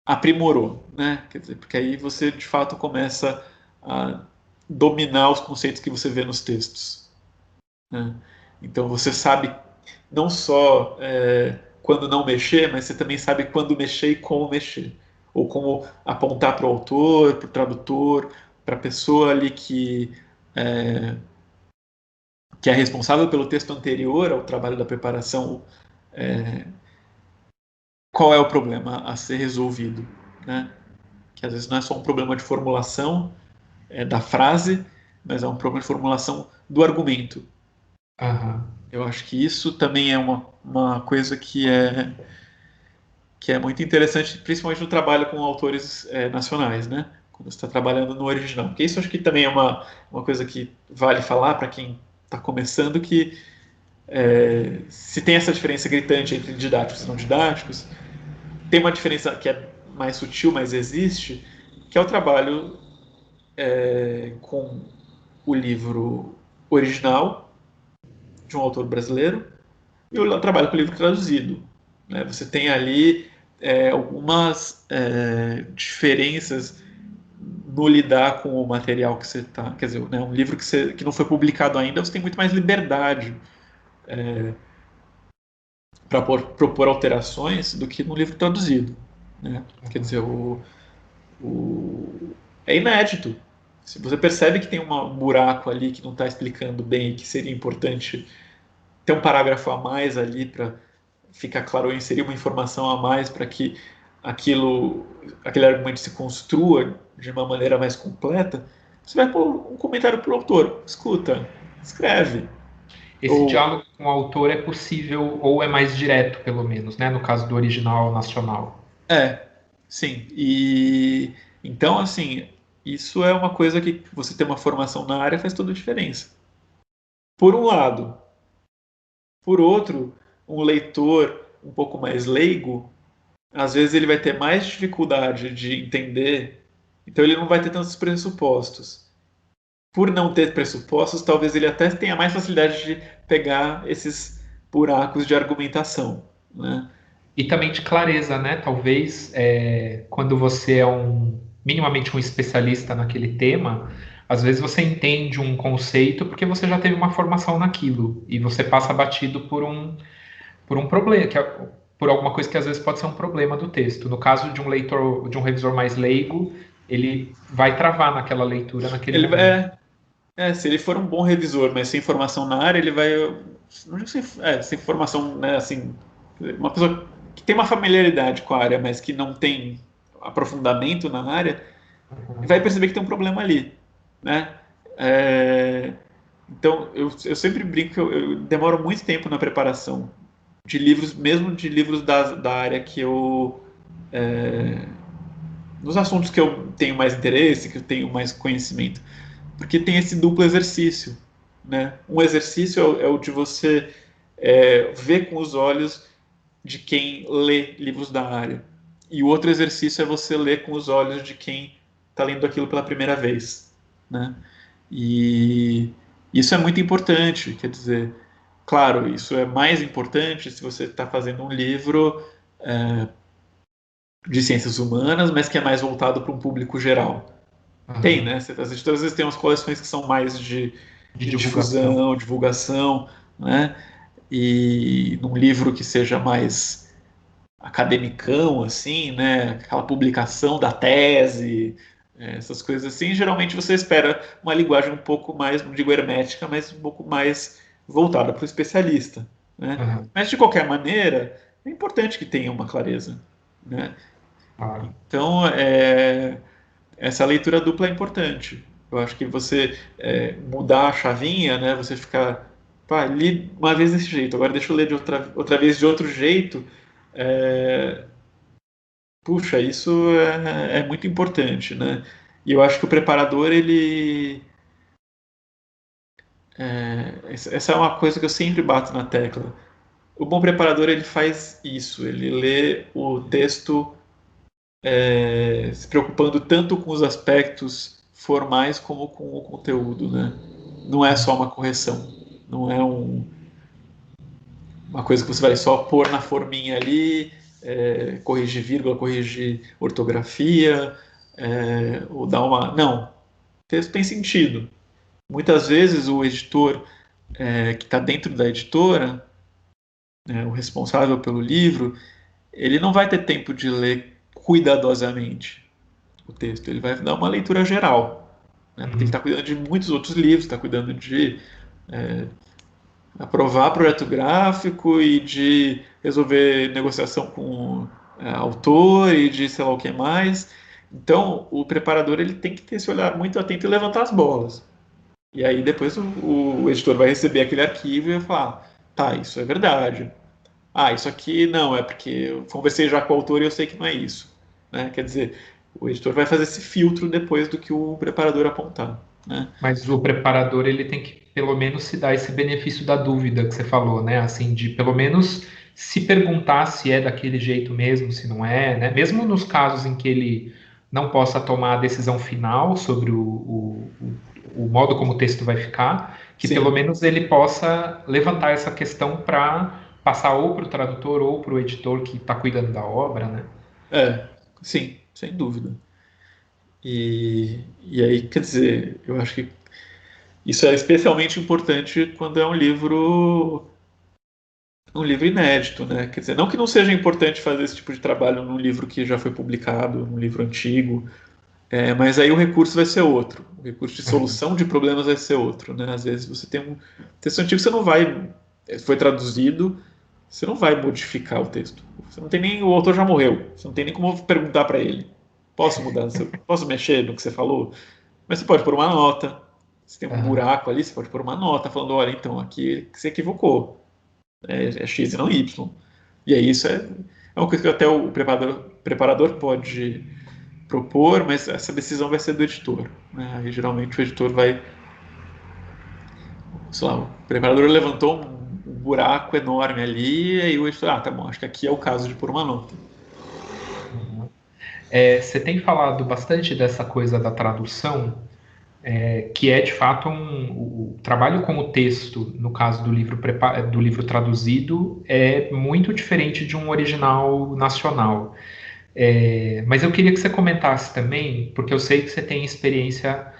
aprimorou, né? Quer dizer, porque aí você de fato começa a dominar os conceitos que você vê nos textos, né? Então você sabe não só quando não mexer, mas você também sabe quando mexer e como mexer, ou como apontar para o autor, para o tradutor, para a pessoa ali que é responsável pelo texto anterior ao trabalho da preparação, qual é o problema a ser resolvido, né? Que às vezes não é só um problema de formulação da frase, mas é um problema de formulação do argumento. Aham. Eu acho que isso também é uma coisa que é muito interessante, principalmente no trabalho com autores nacionais, né? Quando você está trabalhando no original. Porque isso acho que também é uma coisa que vale falar para quem está começando, que se tem essa diferença gritante entre didáticos e não didáticos, tem uma diferença que é mais sutil, mas existe, que é o trabalho com o livro original de um autor brasileiro e o trabalho com o livro traduzido, né? Você tem ali algumas diferenças no lidar com o material que você está. Quer dizer, né, um livro que não foi publicado ainda, você tem muito mais liberdade para propor alterações do que no livro traduzido, né? Quer dizer, é inédito. Se você percebe que tem um buraco ali que não está explicando bem e que seria importante ter um parágrafo a mais ali para ficar claro, ou inserir uma informação a mais para que aquele argumento se construa de uma maneira mais completa, você vai pôr um comentário para o autor. Escuta, escreve. Esse Ou, diálogo com o autor é possível, ou é mais direto, pelo menos, né? No caso do original nacional. sim. E então, assim, isso é uma coisa que você ter uma formação na área faz toda a diferença. Por um lado. Por outro, um leitor um pouco mais leigo, às vezes ele vai ter mais dificuldade de entender, então ele não vai ter tantos pressupostos. Por não ter pressupostos, talvez ele até tenha mais facilidade de pegar esses buracos de argumentação, né? E também de clareza, né? Talvez quando você é minimamente um especialista naquele tema, às vezes você entende um conceito porque você já teve uma formação naquilo e você passa batido por um problema, por alguma coisa que às vezes pode ser um problema do texto. No caso de um leitor, de um revisor mais leigo, ele vai travar naquela leitura naquele Ele momento. se ele for um bom revisor, mas sem formação na área, ele vai, não digo sem formação, né, assim, uma pessoa que tem uma familiaridade com a área, mas que não tem aprofundamento na área, vai perceber que tem um problema ali, né? Então, eu sempre brinco que eu demoro muito tempo na preparação de livros, mesmo de livros da área que eu. Nos assuntos que eu tenho mais interesse, que eu tenho mais conhecimento. Porque tem esse duplo exercício, né? Um exercício é o de você ver com os olhos de quem lê livros da área. E o outro exercício é você ler com os olhos de quem está lendo aquilo pela primeira vez, né? E isso é muito importante, quer dizer, claro, isso é mais importante se você está fazendo um livro de ciências humanas, mas que é mais voltado para um público geral. Tem, Aham. né? As editoras às vezes têm umas coleções que são mais De de divulgação. difusão, divulgação, né? E num livro que seja mais academicão, assim, né? Aquela publicação da tese, essas coisas assim, geralmente você espera uma linguagem um pouco mais, não digo hermética, mas um pouco mais voltada para o especialista, né? Aham. Mas de qualquer maneira, é importante que tenha uma clareza, né? Claro. Então, essa leitura dupla é importante. Eu acho que você mudar a chavinha, né? Você ficar, pá, li uma vez desse jeito, agora deixa eu ler de outra vez de outro jeito. É, puxa, isso é muito importante, né? E eu acho que o preparador, ele. Essa é uma coisa que eu sempre bato na tecla. O bom preparador, ele faz isso, ele lê o texto se preocupando tanto com os aspectos formais como com o conteúdo, né? Não é só uma correção, não é uma coisa que você vai só pôr na forminha ali corrigir vírgula, corrigir ortografia, ou dar uma... Não, o texto tem sentido. Muitas vezes o editor que está dentro da editora, né, o responsável pelo livro, ele não vai ter tempo de ler cuidadosamente o texto, ele vai dar uma leitura geral, né, porque ele está cuidando de muitos outros livros, está cuidando de aprovar projeto gráfico e de resolver negociação com autor e de sei lá o que mais. Então, o preparador ele tem que ter esse olhar muito atento e levantar as bolas. E aí depois o editor vai receber aquele arquivo e vai falar, tá, isso é verdade. Ah, isso aqui não, é porque eu conversei já com o autor e eu sei que não é isso. Né? Quer dizer, o editor vai fazer esse filtro depois do que o preparador apontar. Né? Mas o preparador ele tem que pelo menos se dar esse benefício da dúvida que você falou, né? Assim, de pelo menos se perguntar se é daquele jeito mesmo, se não é, né? Mesmo nos casos em que ele não possa tomar a decisão final sobre o modo como o texto vai ficar, que pelo Sim, menos ele possa levantar essa questão para passar ou para o tradutor ou para o editor que está cuidando da obra, né? sim, sem dúvida. E aí, quer dizer, eu acho que isso é especialmente importante quando é um livro inédito, né? Quer dizer, não que não seja importante fazer esse tipo de trabalho num livro que já foi publicado, num livro antigo, mas aí o recurso vai ser outro. O recurso de solução de problemas vai ser outro, né? Às vezes você tem um texto antigo, você não vai, foi traduzido, você não vai modificar o texto. Você não tem nem, o autor já morreu, você não tem nem como perguntar para ele. Posso mudar, posso mexer no que você falou? Mas você pode pôr uma nota. Se tem um Aham. buraco ali, você pode pôr uma nota falando, olha, então aqui você equivocou. É X e não Y. E aí isso é uma coisa que até o preparador pode propor, mas essa decisão vai ser do editor. Né? Aí geralmente o editor vai, sei lá, o preparador levantou um buraco enorme ali, e aí o editor, tá bom, acho que aqui é o caso de pôr uma nota. Você tem falado bastante dessa coisa da tradução, que é de fato o trabalho com o texto, no caso do livro traduzido, é muito diferente de um original nacional. Mas eu queria que você comentasse também, porque eu sei que você tem experiência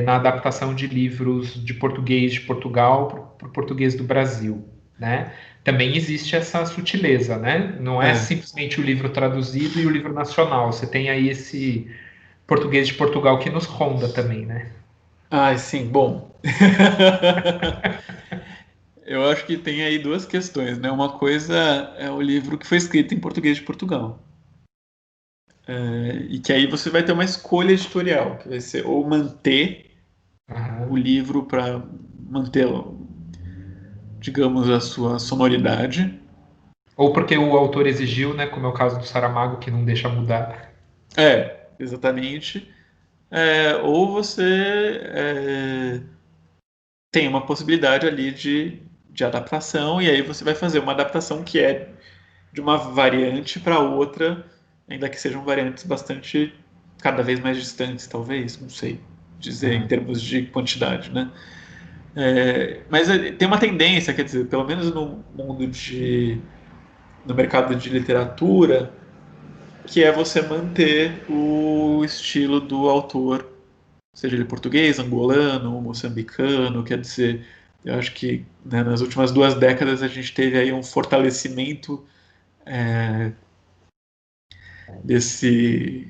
na adaptação de livros de português de Portugal para o português do Brasil, né? Também existe essa sutileza, né? Não é É. simplesmente o livro traduzido e o livro nacional. Você tem aí esse português de Portugal que nos ronda também, né? Ah, sim, bom. Eu acho que tem aí duas questões, né? Uma coisa é o livro que foi escrito em português de Portugal. E que aí você vai ter uma escolha editorial, que vai ser ou manter o Aham. livro para manter, digamos, a sua sonoridade. Ou porque o autor exigiu, né? Como é o caso do Saramago, que não deixa mudar. Exatamente. Ou você tem uma possibilidade ali de adaptação, e aí você vai fazer uma adaptação que é de uma variante para outra, ainda que sejam variantes bastante cada vez mais distantes, talvez, não sei dizer em Aham. termos de quantidade, né? Mas tem uma tendência, quer dizer, pelo menos no mercado de literatura, que é você manter o estilo do autor, seja ele português, angolano, moçambicano, quer dizer, eu acho que né, nas últimas 2 décadas a gente teve aí um fortalecimento desse,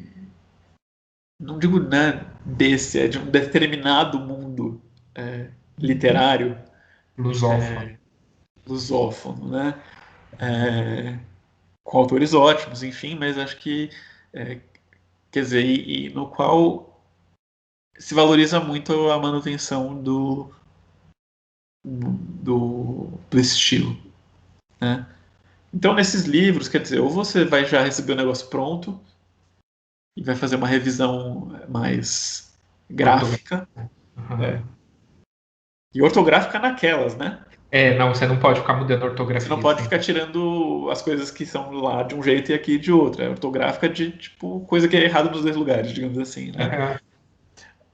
não digo né, desse, é de um determinado mundo literário Lusófono. lusófono, né? Com autores ótimos, enfim, mas acho que, é, quer dizer, e no qual se valoriza muito a manutenção do estilo, né? Então, nesses livros, quer dizer, ou você vai já receber o negócio pronto e vai fazer uma revisão mais Ortográfico. gráfica, Aham. é, e ortográfica naquelas, né? Não, você não pode ficar mudando a Você não ortografia pode assim. ficar tirando as coisas que são lá de um jeito e aqui de outro. É ortográfica de, tipo, coisa que é errada nos dois lugares, digamos assim, né? Aham.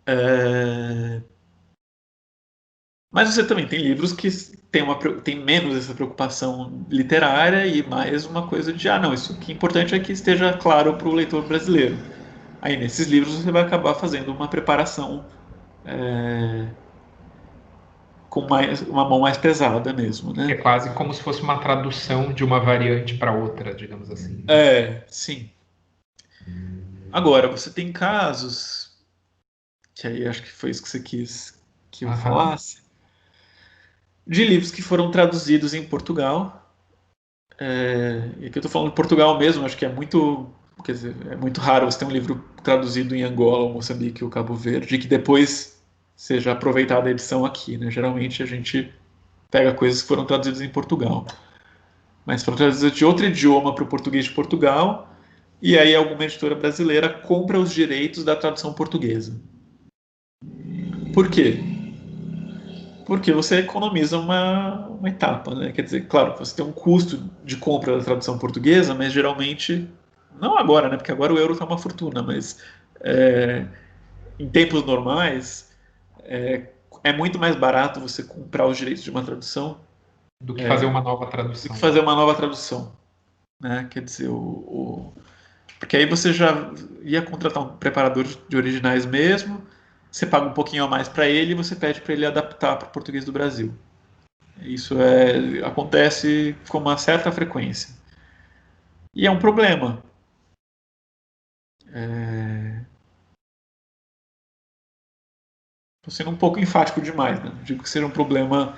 É, Mas você também tem livros que tem menos essa preocupação literária e mais uma coisa de, não, isso que é importante é que esteja claro para o leitor brasileiro. Aí nesses livros você vai acabar fazendo uma preparação com uma mão mais pesada mesmo, Que é né? quase como se fosse uma tradução de uma variante para outra, digamos assim, né? Sim. Agora, você tem casos, que aí acho que foi isso que você quis que eu Aham. falasse, de livros que foram traduzidos em Portugal. E aqui eu estou falando de Portugal mesmo, acho que quer dizer, é muito raro você ter um livro traduzido em Angola, ou Moçambique ou Cabo Verde, e que depois seja aproveitada a edição aqui, né? Geralmente a gente pega coisas que foram traduzidas em Portugal, mas foram traduzidas de outro idioma para o português de Portugal, e aí alguma editora brasileira compra os direitos da tradução portuguesa. Por quê? Porque você economiza uma etapa, né? Quer dizer, claro, você tem um custo de compra da tradução portuguesa, mas geralmente, não agora, né? Porque agora o euro está uma fortuna, mas é, em tempos normais é muito mais barato você comprar os direitos de uma tradução Do que fazer uma nova do que tradução. fazer uma nova tradução, né? Quer dizer, porque aí você já ia contratar um preparador de originais mesmo, você paga um pouquinho a mais para ele e você pede para ele adaptar para o português do Brasil. Isso acontece com uma certa frequência. E é um problema. Estou sendo um pouco enfático demais, né? Não digo que seja um problema,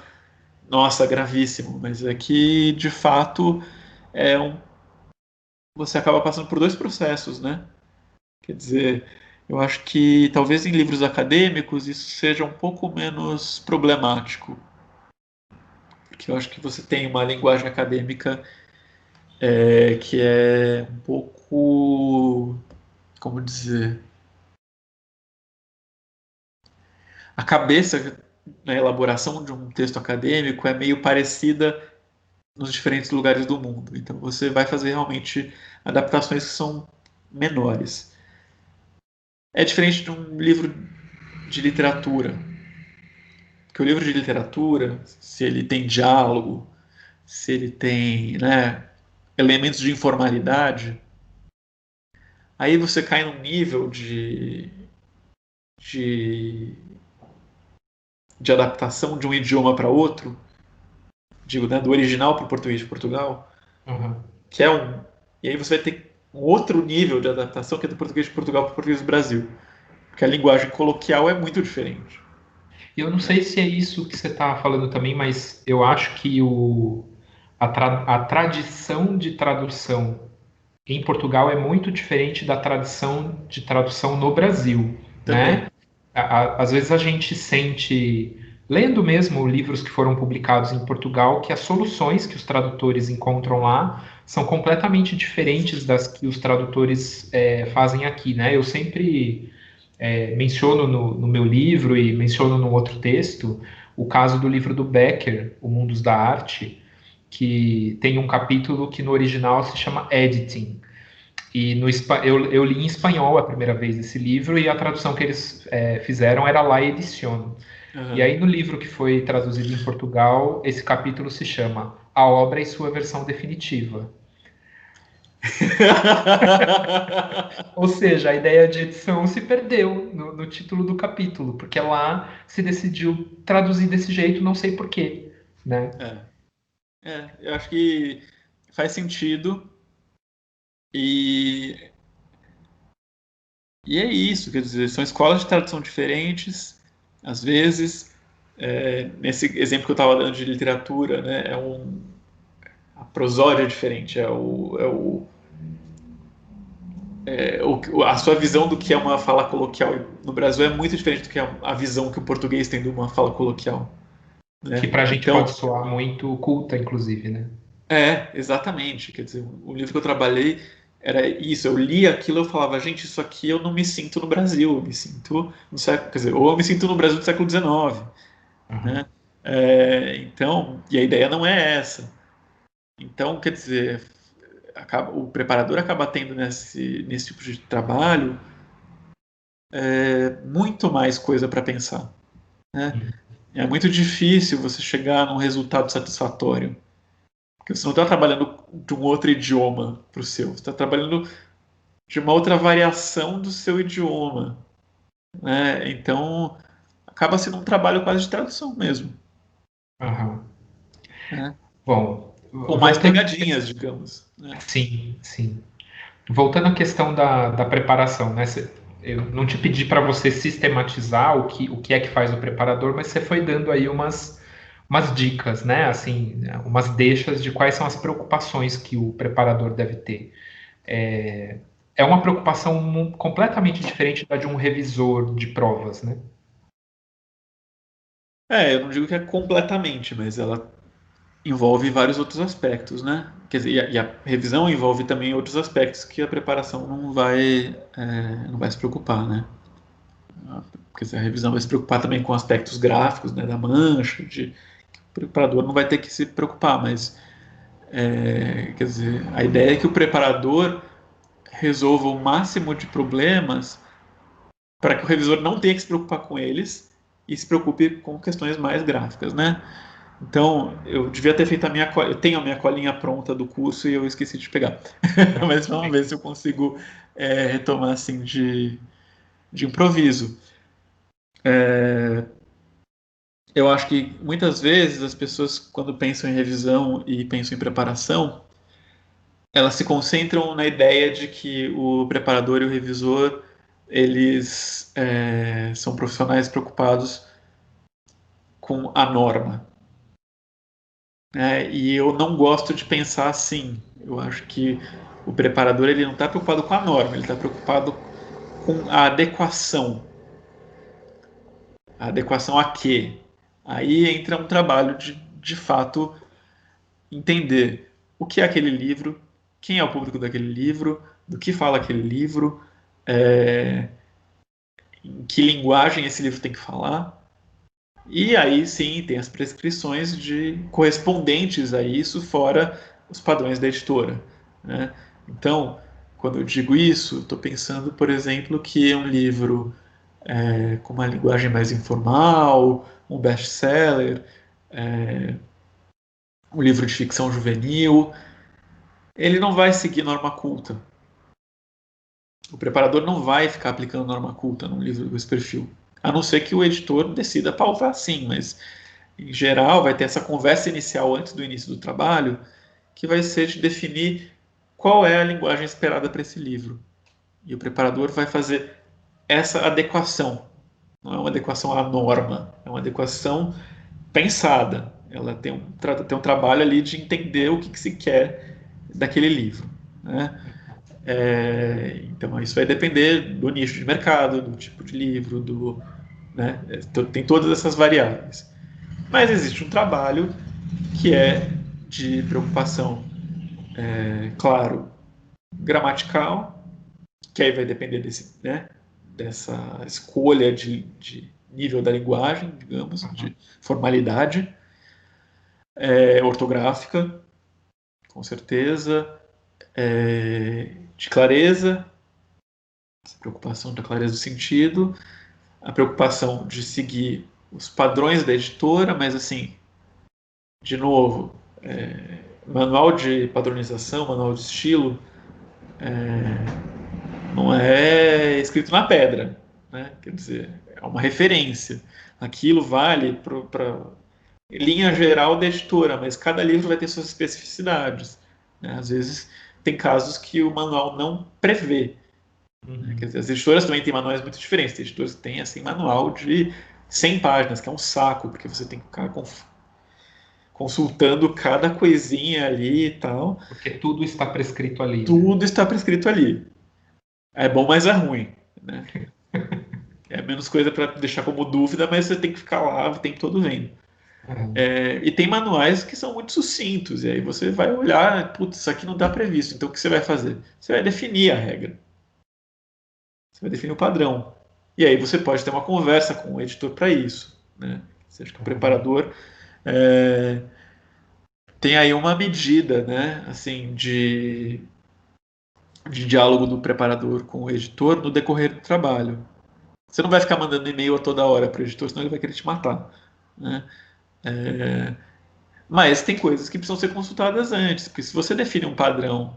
nossa, gravíssimo, mas é que, de fato, você acaba passando por dois processos, né? Quer dizer, eu acho que talvez em livros acadêmicos isso seja um pouco menos problemático, porque eu acho que você tem uma linguagem acadêmica que é um pouco, como dizer, a cabeça na elaboração de um texto acadêmico é meio parecida nos diferentes lugares do mundo. Então você vai fazer realmente adaptações que são menores. É diferente de um livro de literatura, porque o livro de literatura, se ele tem diálogo, se ele tem, né, elementos de informalidade, aí você cai num nível de, de adaptação de um idioma para outro, digo, né, do original para o português de Portugal, Uhum. que é um. E aí você vai ter um outro nível de adaptação que é do português de Portugal para o português do Brasil. Porque a linguagem coloquial é muito diferente. E eu não Né? sei se é isso que você está falando também, mas eu acho que a tradição de tradução em Portugal é muito diferente da tradição de tradução no Brasil, né? Também. Às vezes a gente sente, lendo mesmo livros que foram publicados em Portugal, que as soluções que os tradutores encontram lá são completamente diferentes das que os tradutores fazem aqui, né? Eu sempre menciono no meu livro e menciono no outro texto o caso do livro do Becker, O Mundos da Arte, que tem um capítulo que no original se chama Editing. E eu li em espanhol a primeira vez esse livro e a tradução que eles fizeram era La Edición. E Uhum. aí no livro que foi traduzido em Portugal, esse capítulo se chama A Obra e Sua Versão Definitiva. Ou seja, a ideia de edição se perdeu no título do capítulo, porque lá se decidiu traduzir desse jeito, não sei porquê, né? é. Eu acho que faz sentido. E, e é isso, quer dizer, são escolas de tradução diferentes, às vezes. Nesse exemplo que eu estava dando de literatura, né, a prosódia é diferente, a sua visão do que é uma fala coloquial no Brasil é muito diferente do que a visão que o português tem de uma fala coloquial, Que né? pra gente Então, pode soar muito culta, inclusive, né? exatamente. Quer dizer, o livro que eu trabalhei era isso. Eu lia aquilo e eu falava, gente, isso aqui eu não me sinto no Brasil, eu me sinto no século, quer dizer, ou eu me sinto no Brasil do século XIX, Uhum. né? Então, e a ideia não é essa. Então, quer dizer, o preparador acaba tendo nesse tipo de trabalho muito mais coisa para pensar, né? é muito difícil você chegar num resultado satisfatório. Porque você não está trabalhando de um outro idioma para o seu, você está trabalhando de uma outra variação do seu idioma, né? Então, acaba sendo um trabalho quase de tradução mesmo, Aham. né? Bom, Com mais voltando. pegadinhas, digamos, né? Sim, sim. Voltando à questão da preparação, né? Eu não te pedi para você sistematizar o que é que faz o preparador, mas você foi dando aí umas dicas, né? Assim, umas deixas de quais são as preocupações que o preparador deve ter. É, é uma preocupação completamente diferente da de um revisor de provas, né? Eu não digo que é completamente, mas ela envolve vários outros aspectos, né? Quer dizer, e a revisão envolve também outros aspectos que a preparação não vai se preocupar, né? Quer dizer, a revisão vai se preocupar também com aspectos gráficos, né, da mancha, o preparador não vai ter que se preocupar, mas quer dizer, a ideia é que o preparador resolva o máximo de problemas para que o revisor não tenha que se preocupar com eles e se preocupe com questões mais gráficas, né? Então, eu devia ter feito eu tenho a minha colinha pronta do curso e eu esqueci de pegar. Mas vamos ver se eu consigo retomar assim de improviso. Eu acho que muitas vezes as pessoas, quando pensam em revisão e pensam em preparação, elas se concentram na ideia de que o preparador e o revisor eles são profissionais preocupados com a norma, né? E eu não gosto de pensar assim. Eu acho que o preparador ele não está preocupado com a norma, ele está preocupado com a adequação. A adequação a quê? Aí entra um trabalho de fato entender o que é aquele livro, quem é o público daquele livro, do que fala aquele livro, é, em que linguagem esse livro tem que falar. E aí sim tem as prescrições de correspondentes a isso, fora os padrões da editora, né? Então, quando eu digo isso, estou pensando, por exemplo, que é um livro com uma linguagem mais informal, um best-seller, um livro de ficção juvenil, ele não vai seguir norma culta. O preparador não vai ficar aplicando norma culta num livro desse perfil. A não ser que o editor decida pautar assim, mas em geral vai ter essa conversa inicial antes do início do trabalho, que vai ser de definir qual é a linguagem esperada para esse livro. E o preparador vai fazer essa adequação. Não é uma adequação à norma, é uma adequação pensada. Ela tem um trabalho ali de entender o que se quer daquele livro, né? Então isso vai depender do nicho de mercado, do tipo de livro, né? Tem todas essas variáveis. Mas existe um trabalho que é de preocupação, claro, gramatical, que aí vai depender né, dessa escolha de nível da linguagem, digamos, de formalidade, ortográfica, com certeza, de clareza, essa preocupação da clareza do sentido, a preocupação de seguir os padrões da editora, mas assim, de novo, manual de padronização, manual de estilo, não é escrito na pedra, né? Quer dizer, é uma referência. Aquilo vale para linha geral da editora, mas cada livro vai ter suas especificidades, né? Às vezes tem casos que o manual não prevê. Né? Quer dizer, as editoras também têm manuais muito diferentes. Tem editoras que têm assim, manual de 100 páginas, que é um saco, porque você tem que ficar consultando cada coisinha ali e tal. Porque tudo está prescrito ali, né? Tudo está prescrito ali. É bom, mas é ruim. Né? É menos coisa para deixar como dúvida, mas você tem que ficar lá o tempo todo vendo. E tem manuais que são muito sucintos, e aí você vai olhar, putz, isso aqui não está previsto, então o que você vai fazer? Você vai definir a regra, você vai definir o padrão. E aí você pode ter uma conversa com o editor para isso. Né? Você acha que o preparador é, tem aí uma medida, né, assim, de diálogo do preparador com o editor no decorrer do trabalho. Você não vai ficar mandando e-mail a toda hora para o editor, senão ele vai querer te matar. né? Mas tem coisas que precisam ser consultadas antes, porque se você define um padrão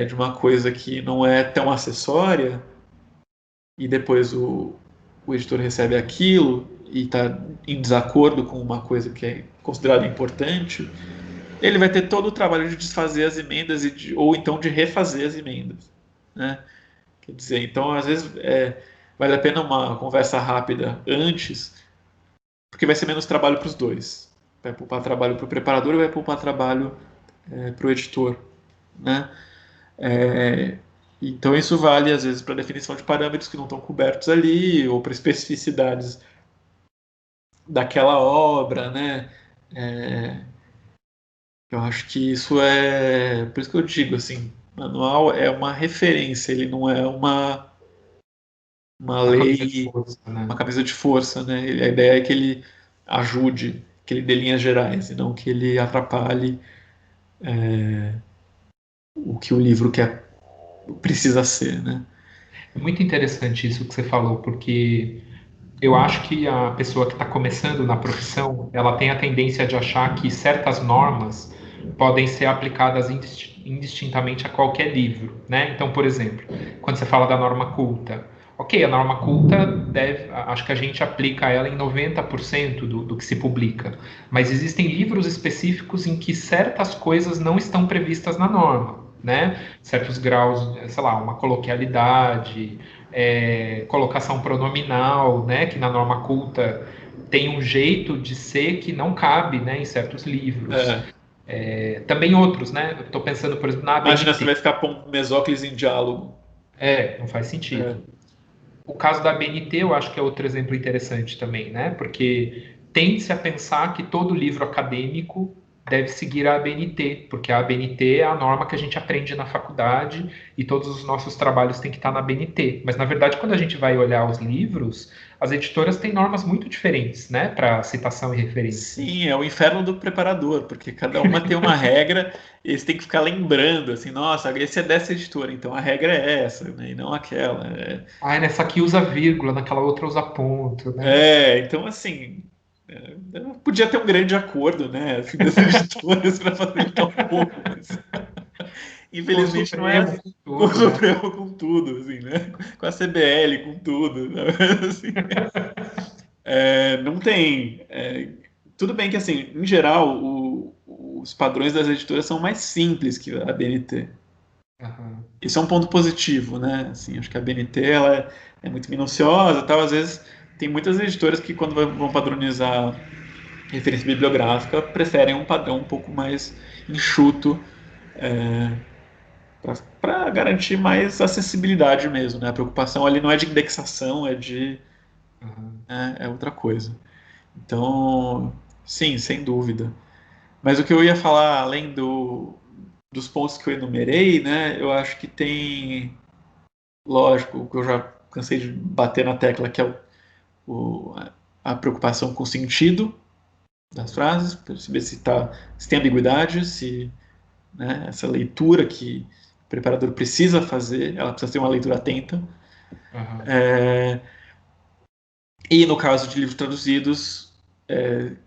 de uma coisa que não é tão acessória e depois o editor recebe aquilo e está em desacordo com uma coisa que é considerada importante, ele vai ter todo o trabalho de desfazer as emendas ou então de refazer as emendas, né? Quer dizer, então às vezes vale a pena uma conversa rápida antes, porque vai ser menos trabalho para os dois. Vai poupar trabalho para o preparador e vai poupar trabalho para o editor, né? Então isso vale às vezes para definição de parâmetros que não estão cobertos ali ou para especificidades daquela obra, né? Eu acho que isso por isso que eu digo assim, manual é uma referência, ele não é uma Uma camisa de lei, força, né? uma camisa de força, né? A ideia é que ele ajude, que ele dê linhas gerais, e não que ele atrapalhe o que o livro precisa ser, né? É muito interessante isso que você falou, porque eu acho que a pessoa que está começando na profissão, ela tem a tendência de achar que certas normas podem ser aplicadas indistintamente a qualquer livro, né? Então, por exemplo, quando você fala da norma culta, ok, a norma culta acho que a gente aplica ela em 90% do que se publica, mas existem livros específicos em que certas coisas não estão previstas na norma, né? Certos graus, sei lá, uma coloquialidade, colocação pronominal, né, que na norma culta tem um jeito de ser que não cabe, né, em certos livros. É. Também outros, né? Eu estou pensando, por exemplo, na Imagina, você ABNT. vai ficar pondo Mesóclise em diálogo. Não faz É. sentido. O caso da ABNT eu acho que é outro exemplo interessante também, né? Porque tende-se a pensar que todo livro acadêmico deve seguir a ABNT, porque a ABNT é a norma que a gente aprende na faculdade e todos os nossos trabalhos têm que estar na ABNT. Mas, na verdade, quando a gente vai olhar os livros, as editoras têm normas muito diferentes, né, para citação e referência. Sim, é o inferno do preparador, porque cada uma tem uma regra e eles têm que ficar lembrando, assim, nossa, esse é dessa editora, então a regra é essa, né, e não aquela. Ah, nessa aqui usa vírgula, naquela outra usa ponto, né? Então assim, podia ter um grande acordo, né, assim, das editoras para facilitar um pouco, mas Com o infelizmente não é Supremo, assim, com com o tudo, né? Supremo com tudo, assim, né, com a CBL, com tudo, né? Assim, não tem. Tudo bem que, assim, em geral, os padrões das editoras são mais simples que a BNT. Aham. Isso é um ponto positivo, né? Assim, acho que a BNT ela é muito minuciosa, tal. Às vezes tem muitas editoras que quando vão padronizar referência bibliográfica preferem um padrão um pouco mais enxuto para garantir mais acessibilidade mesmo, né? A preocupação ali não é de indexação, Aham. é outra coisa. Então, sim, sem dúvida. Mas o que eu ia falar, além dos pontos que eu enumerei, né, eu acho que tem, lógico, o que eu já cansei de bater na tecla, que é a preocupação com o sentido das frases, perceber se tem ambiguidade, se, né, essa leitura que o preparador precisa fazer, ela precisa ser uma leitura atenta. Aham. E no caso de livros traduzidos,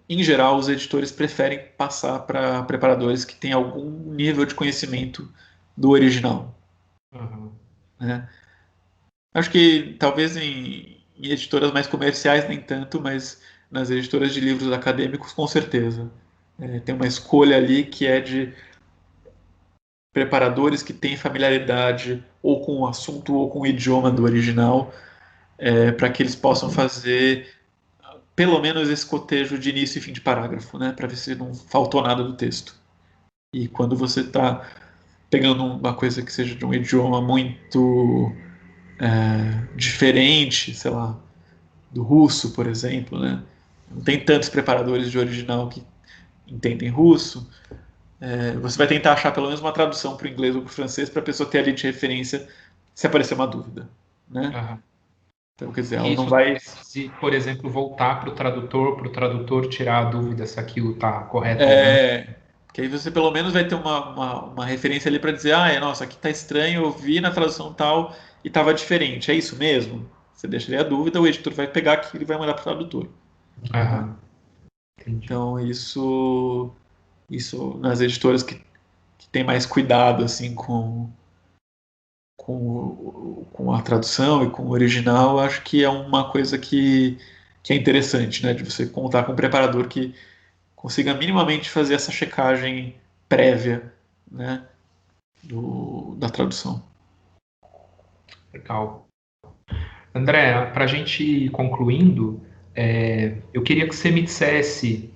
em geral, os editores preferem passar para preparadores que têm algum nível de conhecimento do original, Aham. né? Acho que talvez em editoras mais comerciais nem tanto, mas nas editoras de livros acadêmicos com certeza. Tem uma escolha ali que é de preparadores que têm familiaridade ou com o assunto ou com o idioma do original, para que eles possam fazer pelo menos esse cotejo de início e fim de parágrafo, né, para ver se não faltou nada do texto. E quando você está pegando uma coisa que seja de um idioma muito diferente, sei lá, do russo, por exemplo, né? Não tem tantos preparadores de original que entendem russo. Você vai tentar achar pelo menos uma tradução para o inglês ou para o francês para a pessoa ter ali de referência se aparecer uma dúvida, né? Aham. Então, quer dizer, E ela não isso vai. precise, por exemplo, voltar para o tradutor tirar a dúvida se aquilo está correto ou não. Que aí você pelo menos vai ter uma referência ali para dizer, nossa, aqui tá estranho, eu vi na tradução tal e estava diferente. É isso mesmo? Você deixa ali a dúvida, o editor vai pegar aquilo e vai mandar para o tradutor. Aham. Entendi. Então, isso nas editoras que tem mais cuidado assim com a tradução e com o original, acho que é uma coisa que é interessante, né? De você contar com um preparador que consiga minimamente fazer essa checagem prévia, né? Da tradução. Legal. André, para a gente ir concluindo, eu queria que você me dissesse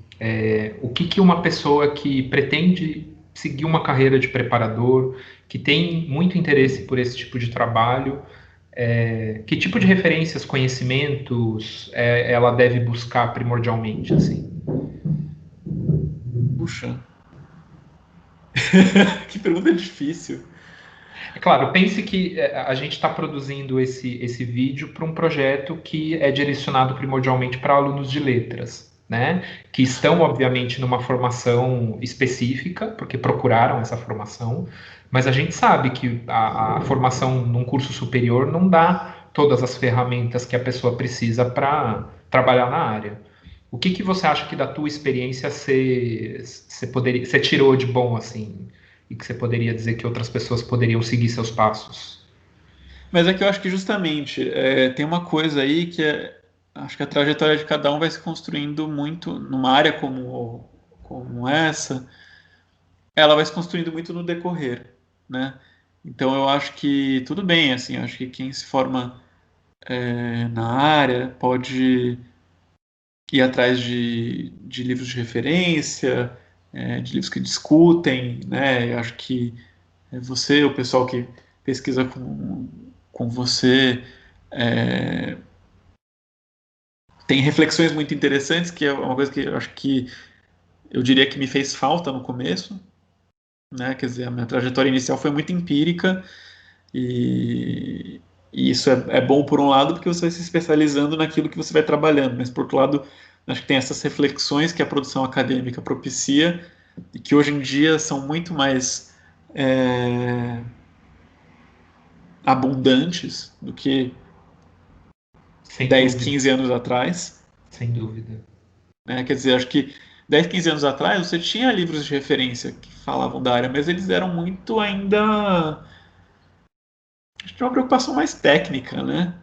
o que, que uma pessoa que pretende seguir uma carreira de preparador, que tem muito interesse por esse tipo de trabalho, que tipo de referências, conhecimentos ela deve buscar primordialmente, assim? Puxa, que pergunta difícil. É claro, pense que a gente está produzindo esse vídeo para um projeto que é direcionado primordialmente para alunos de letras, né? Que estão, obviamente, numa formação específica, porque procuraram essa formação, mas a gente sabe que a formação num curso superior não dá todas as ferramentas que a pessoa precisa para trabalhar na área. O que que você acha que da tua experiência você tirou de bom assim e que você poderia dizer que outras pessoas poderiam seguir seus passos? Mas é que eu acho que justamente tem uma coisa aí acho que a trajetória de cada um vai se construindo muito numa área como essa, ela vai se construindo muito no decorrer, né? Então eu acho que tudo bem, assim, eu acho que quem se forma na área pode ir atrás de livros de referência, de livros que discutem, né? Eu acho que você, o pessoal que pesquisa com você, é, tem reflexões muito interessantes, que é uma coisa que eu acho que eu diria que me fez falta no começo, né? Quer dizer, a minha trajetória inicial foi muito empírica e, e isso é bom por um lado porque você vai se especializando naquilo que você vai trabalhando, mas por outro lado, acho que tem essas reflexões que a produção acadêmica propicia e que hoje em dia são muito mais é, abundantes do que Sem 10, dúvida, 15 anos atrás, sem dúvida. né? Quer dizer, acho que 10, 15 anos atrás você tinha livros de referência que falavam da área, mas eles eram muito ainda. Acho que tinha uma preocupação mais técnica, né?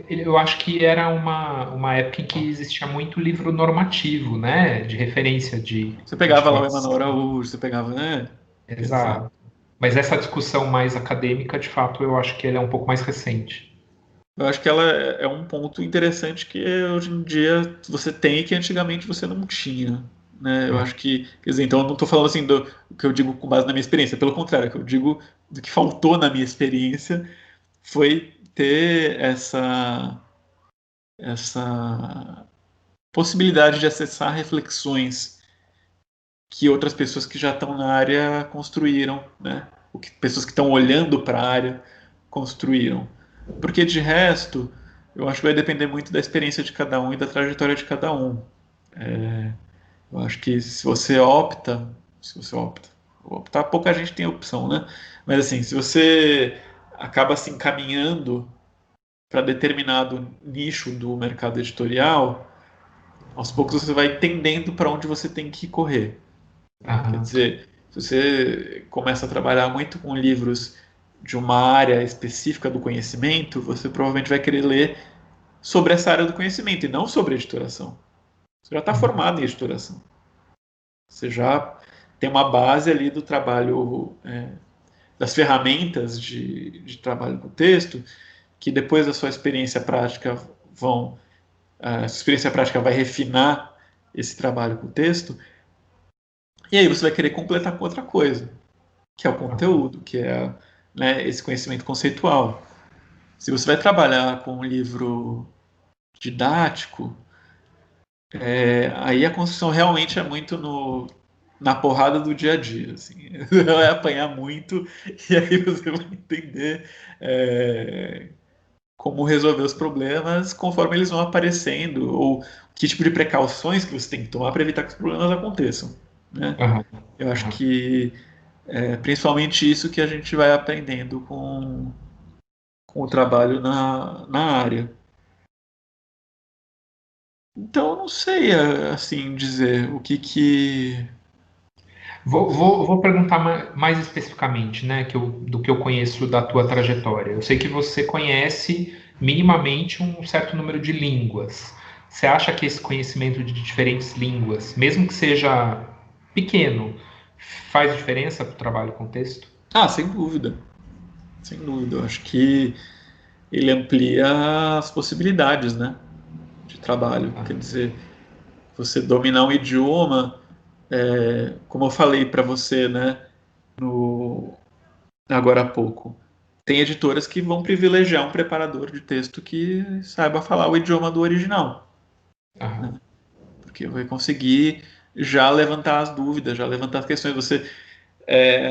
Eu acho que era uma época em que existia muito livro normativo, né? De referência Você de pegava lá o Emanuel tradução. Araújo, você pegava, né? Exato. Exato. Mas essa discussão mais acadêmica, de fato, eu acho que ela é um pouco mais recente. Eu acho que ela é um ponto interessante que hoje em dia você tem e que antigamente você não tinha. Né? Eu É. acho que, quer dizer, então eu não estou falando assim do que eu digo com base na minha experiência, pelo contrário, o que eu digo do que faltou na minha experiência foi ter essa possibilidade de acessar reflexões que outras pessoas que já estão na área construíram, né? O que pessoas que estão olhando para a área construíram. Porque de resto, eu acho que vai depender muito da experiência de cada um e da trajetória de cada um. Eu acho que se você opta, optar, pouca gente tem opção, né? Mas assim, se você acaba se encaminhando para determinado nicho do mercado editorial, aos poucos você vai entendendo para onde você tem que correr. Quer Aham. dizer, se você começa a trabalhar muito com livros de uma área específica do conhecimento, você provavelmente vai querer ler sobre essa área do conhecimento e não sobre editoração. Você já está Uhum. formado em editoração. Você já tem uma base ali do trabalho, das ferramentas de trabalho com texto, que depois da sua experiência prática a sua experiência prática vai refinar esse trabalho com texto, e aí você vai querer completar com outra coisa, que é o Aham. conteúdo, que é, né, esse conhecimento conceitual. Se você vai trabalhar com um livro didático, aí a construção realmente é muito na porrada do dia a dia. Assim. Você vai apanhar muito e aí você vai entender como resolver os problemas conforme eles vão aparecendo, ou que tipo de precauções que você tem que tomar para evitar que os problemas aconteçam. Né? Aham. Eu acho Aham. que principalmente isso que a gente vai aprendendo com o trabalho na área. Então, eu não sei, assim, dizer o que... Vou perguntar mais especificamente, né, do que eu conheço da tua trajetória. Eu sei que você conhece minimamente um certo número de línguas. Você acha que esse conhecimento de diferentes línguas, mesmo que seja pequeno, faz diferença para o trabalho com texto? Ah, sem dúvida. Sem dúvida. Eu acho que ele amplia as possibilidades, né, de trabalho. Ah, Quer dizer, você dominar um idioma, como eu falei para você, né, no, agora há pouco, tem editoras que vão privilegiar um preparador de texto que saiba falar o idioma do original, né, ah, porque vai conseguir já levantar as dúvidas, já levantar as questões. Você,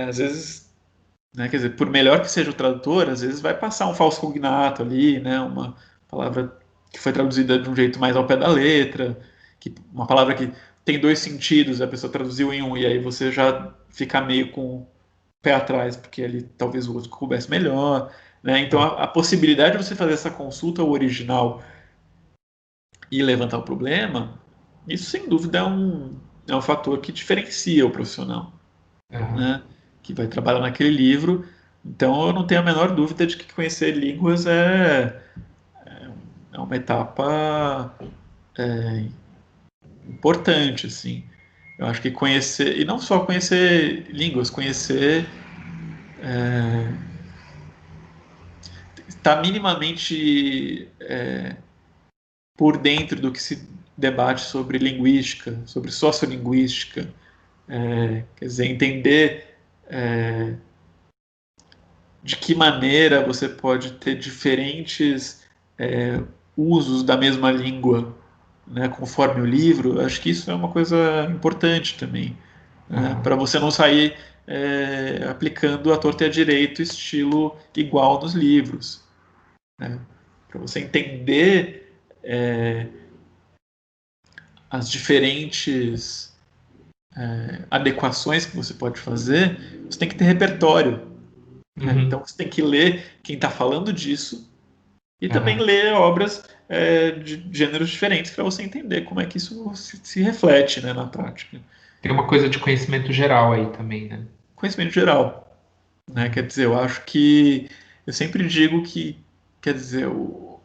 às vezes, né, quer dizer, por melhor que seja o tradutor, às vezes vai passar um falso cognato ali, né, uma palavra que foi traduzida de um jeito mais ao pé da letra, uma palavra que tem dois sentidos, a pessoa traduziu em um, e aí você já fica meio com o pé atrás, porque ali talvez o outro coubesse melhor, né? Então ah, a possibilidade de você fazer essa consulta ao original e levantar o problema, isso sem dúvida é um fator que diferencia o profissional, ah, né? Que vai trabalhar naquele livro. Então eu não tenho a menor dúvida de que conhecer línguas é uma etapa importante, assim. Eu acho que conhecer, e não só conhecer línguas, conhecer, estar minimamente por dentro do que se debate sobre linguística, sobre sociolinguística, quer dizer, entender de que maneira você pode ter diferentes usos da mesma língua, né, conforme o livro. Acho que isso é uma coisa importante também, né, ah, para você não sair aplicando a torta e a direito estilo igual nos livros, né, para você entender as diferentes adequações que você pode fazer, você tem que ter repertório, né? Então uhum, você tem que ler quem está falando disso e também ah. ler obras de gêneros diferentes para você entender como é que isso se reflete, né, na prática. Tem uma coisa de conhecimento geral aí também, né? Conhecimento geral, né? Quer Uhum. dizer, eu acho que eu sempre digo que, quer dizer, o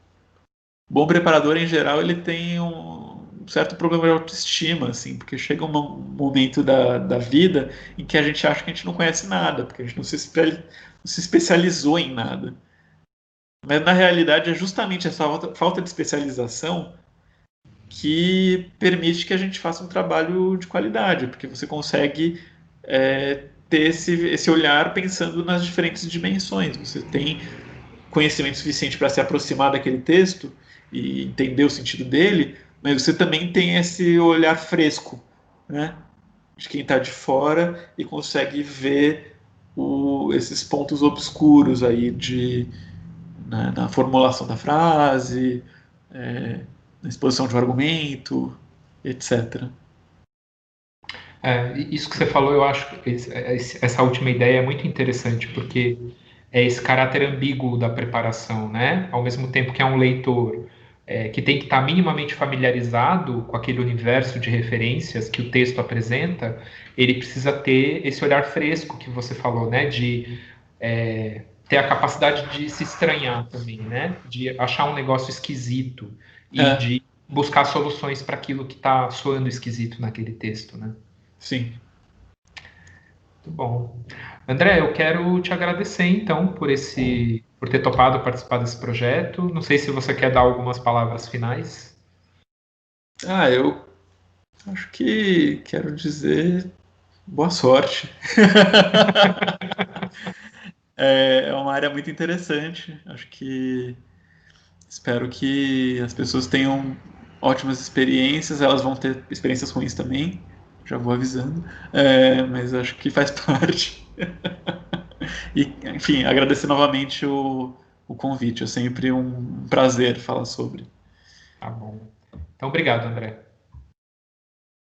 bom preparador em geral ele tem um certo problema de autoestima, assim, porque chega um momento da vida em que a gente acha que a gente não conhece nada, porque a gente não se especializou em nada. Mas na realidade é justamente essa falta de especialização que permite que a gente faça um trabalho de qualidade, porque você consegue ter esse olhar pensando nas diferentes dimensões. Você tem conhecimento suficiente para se aproximar daquele texto e entender o sentido dele, mas você também tem esse olhar fresco, né, de quem está de fora e consegue ver esses pontos obscuros aí na formulação da frase, na exposição de um argumento, etc. Isso que você falou, eu acho que essa última ideia é muito interessante, porque é esse caráter ambíguo da preparação, né? Ao mesmo tempo que é um leitor que tem que estar minimamente familiarizado com aquele universo de referências que o texto apresenta, ele precisa ter esse olhar fresco que você falou, né? De ter a capacidade de se estranhar também, né? De achar um negócio esquisito e É, de buscar soluções para aquilo que está soando esquisito naquele texto, né? sim. Muito bom. André, eu quero te agradecer então por ter topado participar desse projeto. Não sei se você quer dar algumas palavras finais. Ah, eu acho que quero dizer boa sorte. É uma área muito interessante. Acho que espero que as pessoas tenham ótimas experiências. Elas vão ter experiências ruins também, já vou avisando. Mas acho que faz parte. E, enfim, agradecer novamente o convite. É sempre um prazer falar sobre. Tá bom. Então, obrigado, André.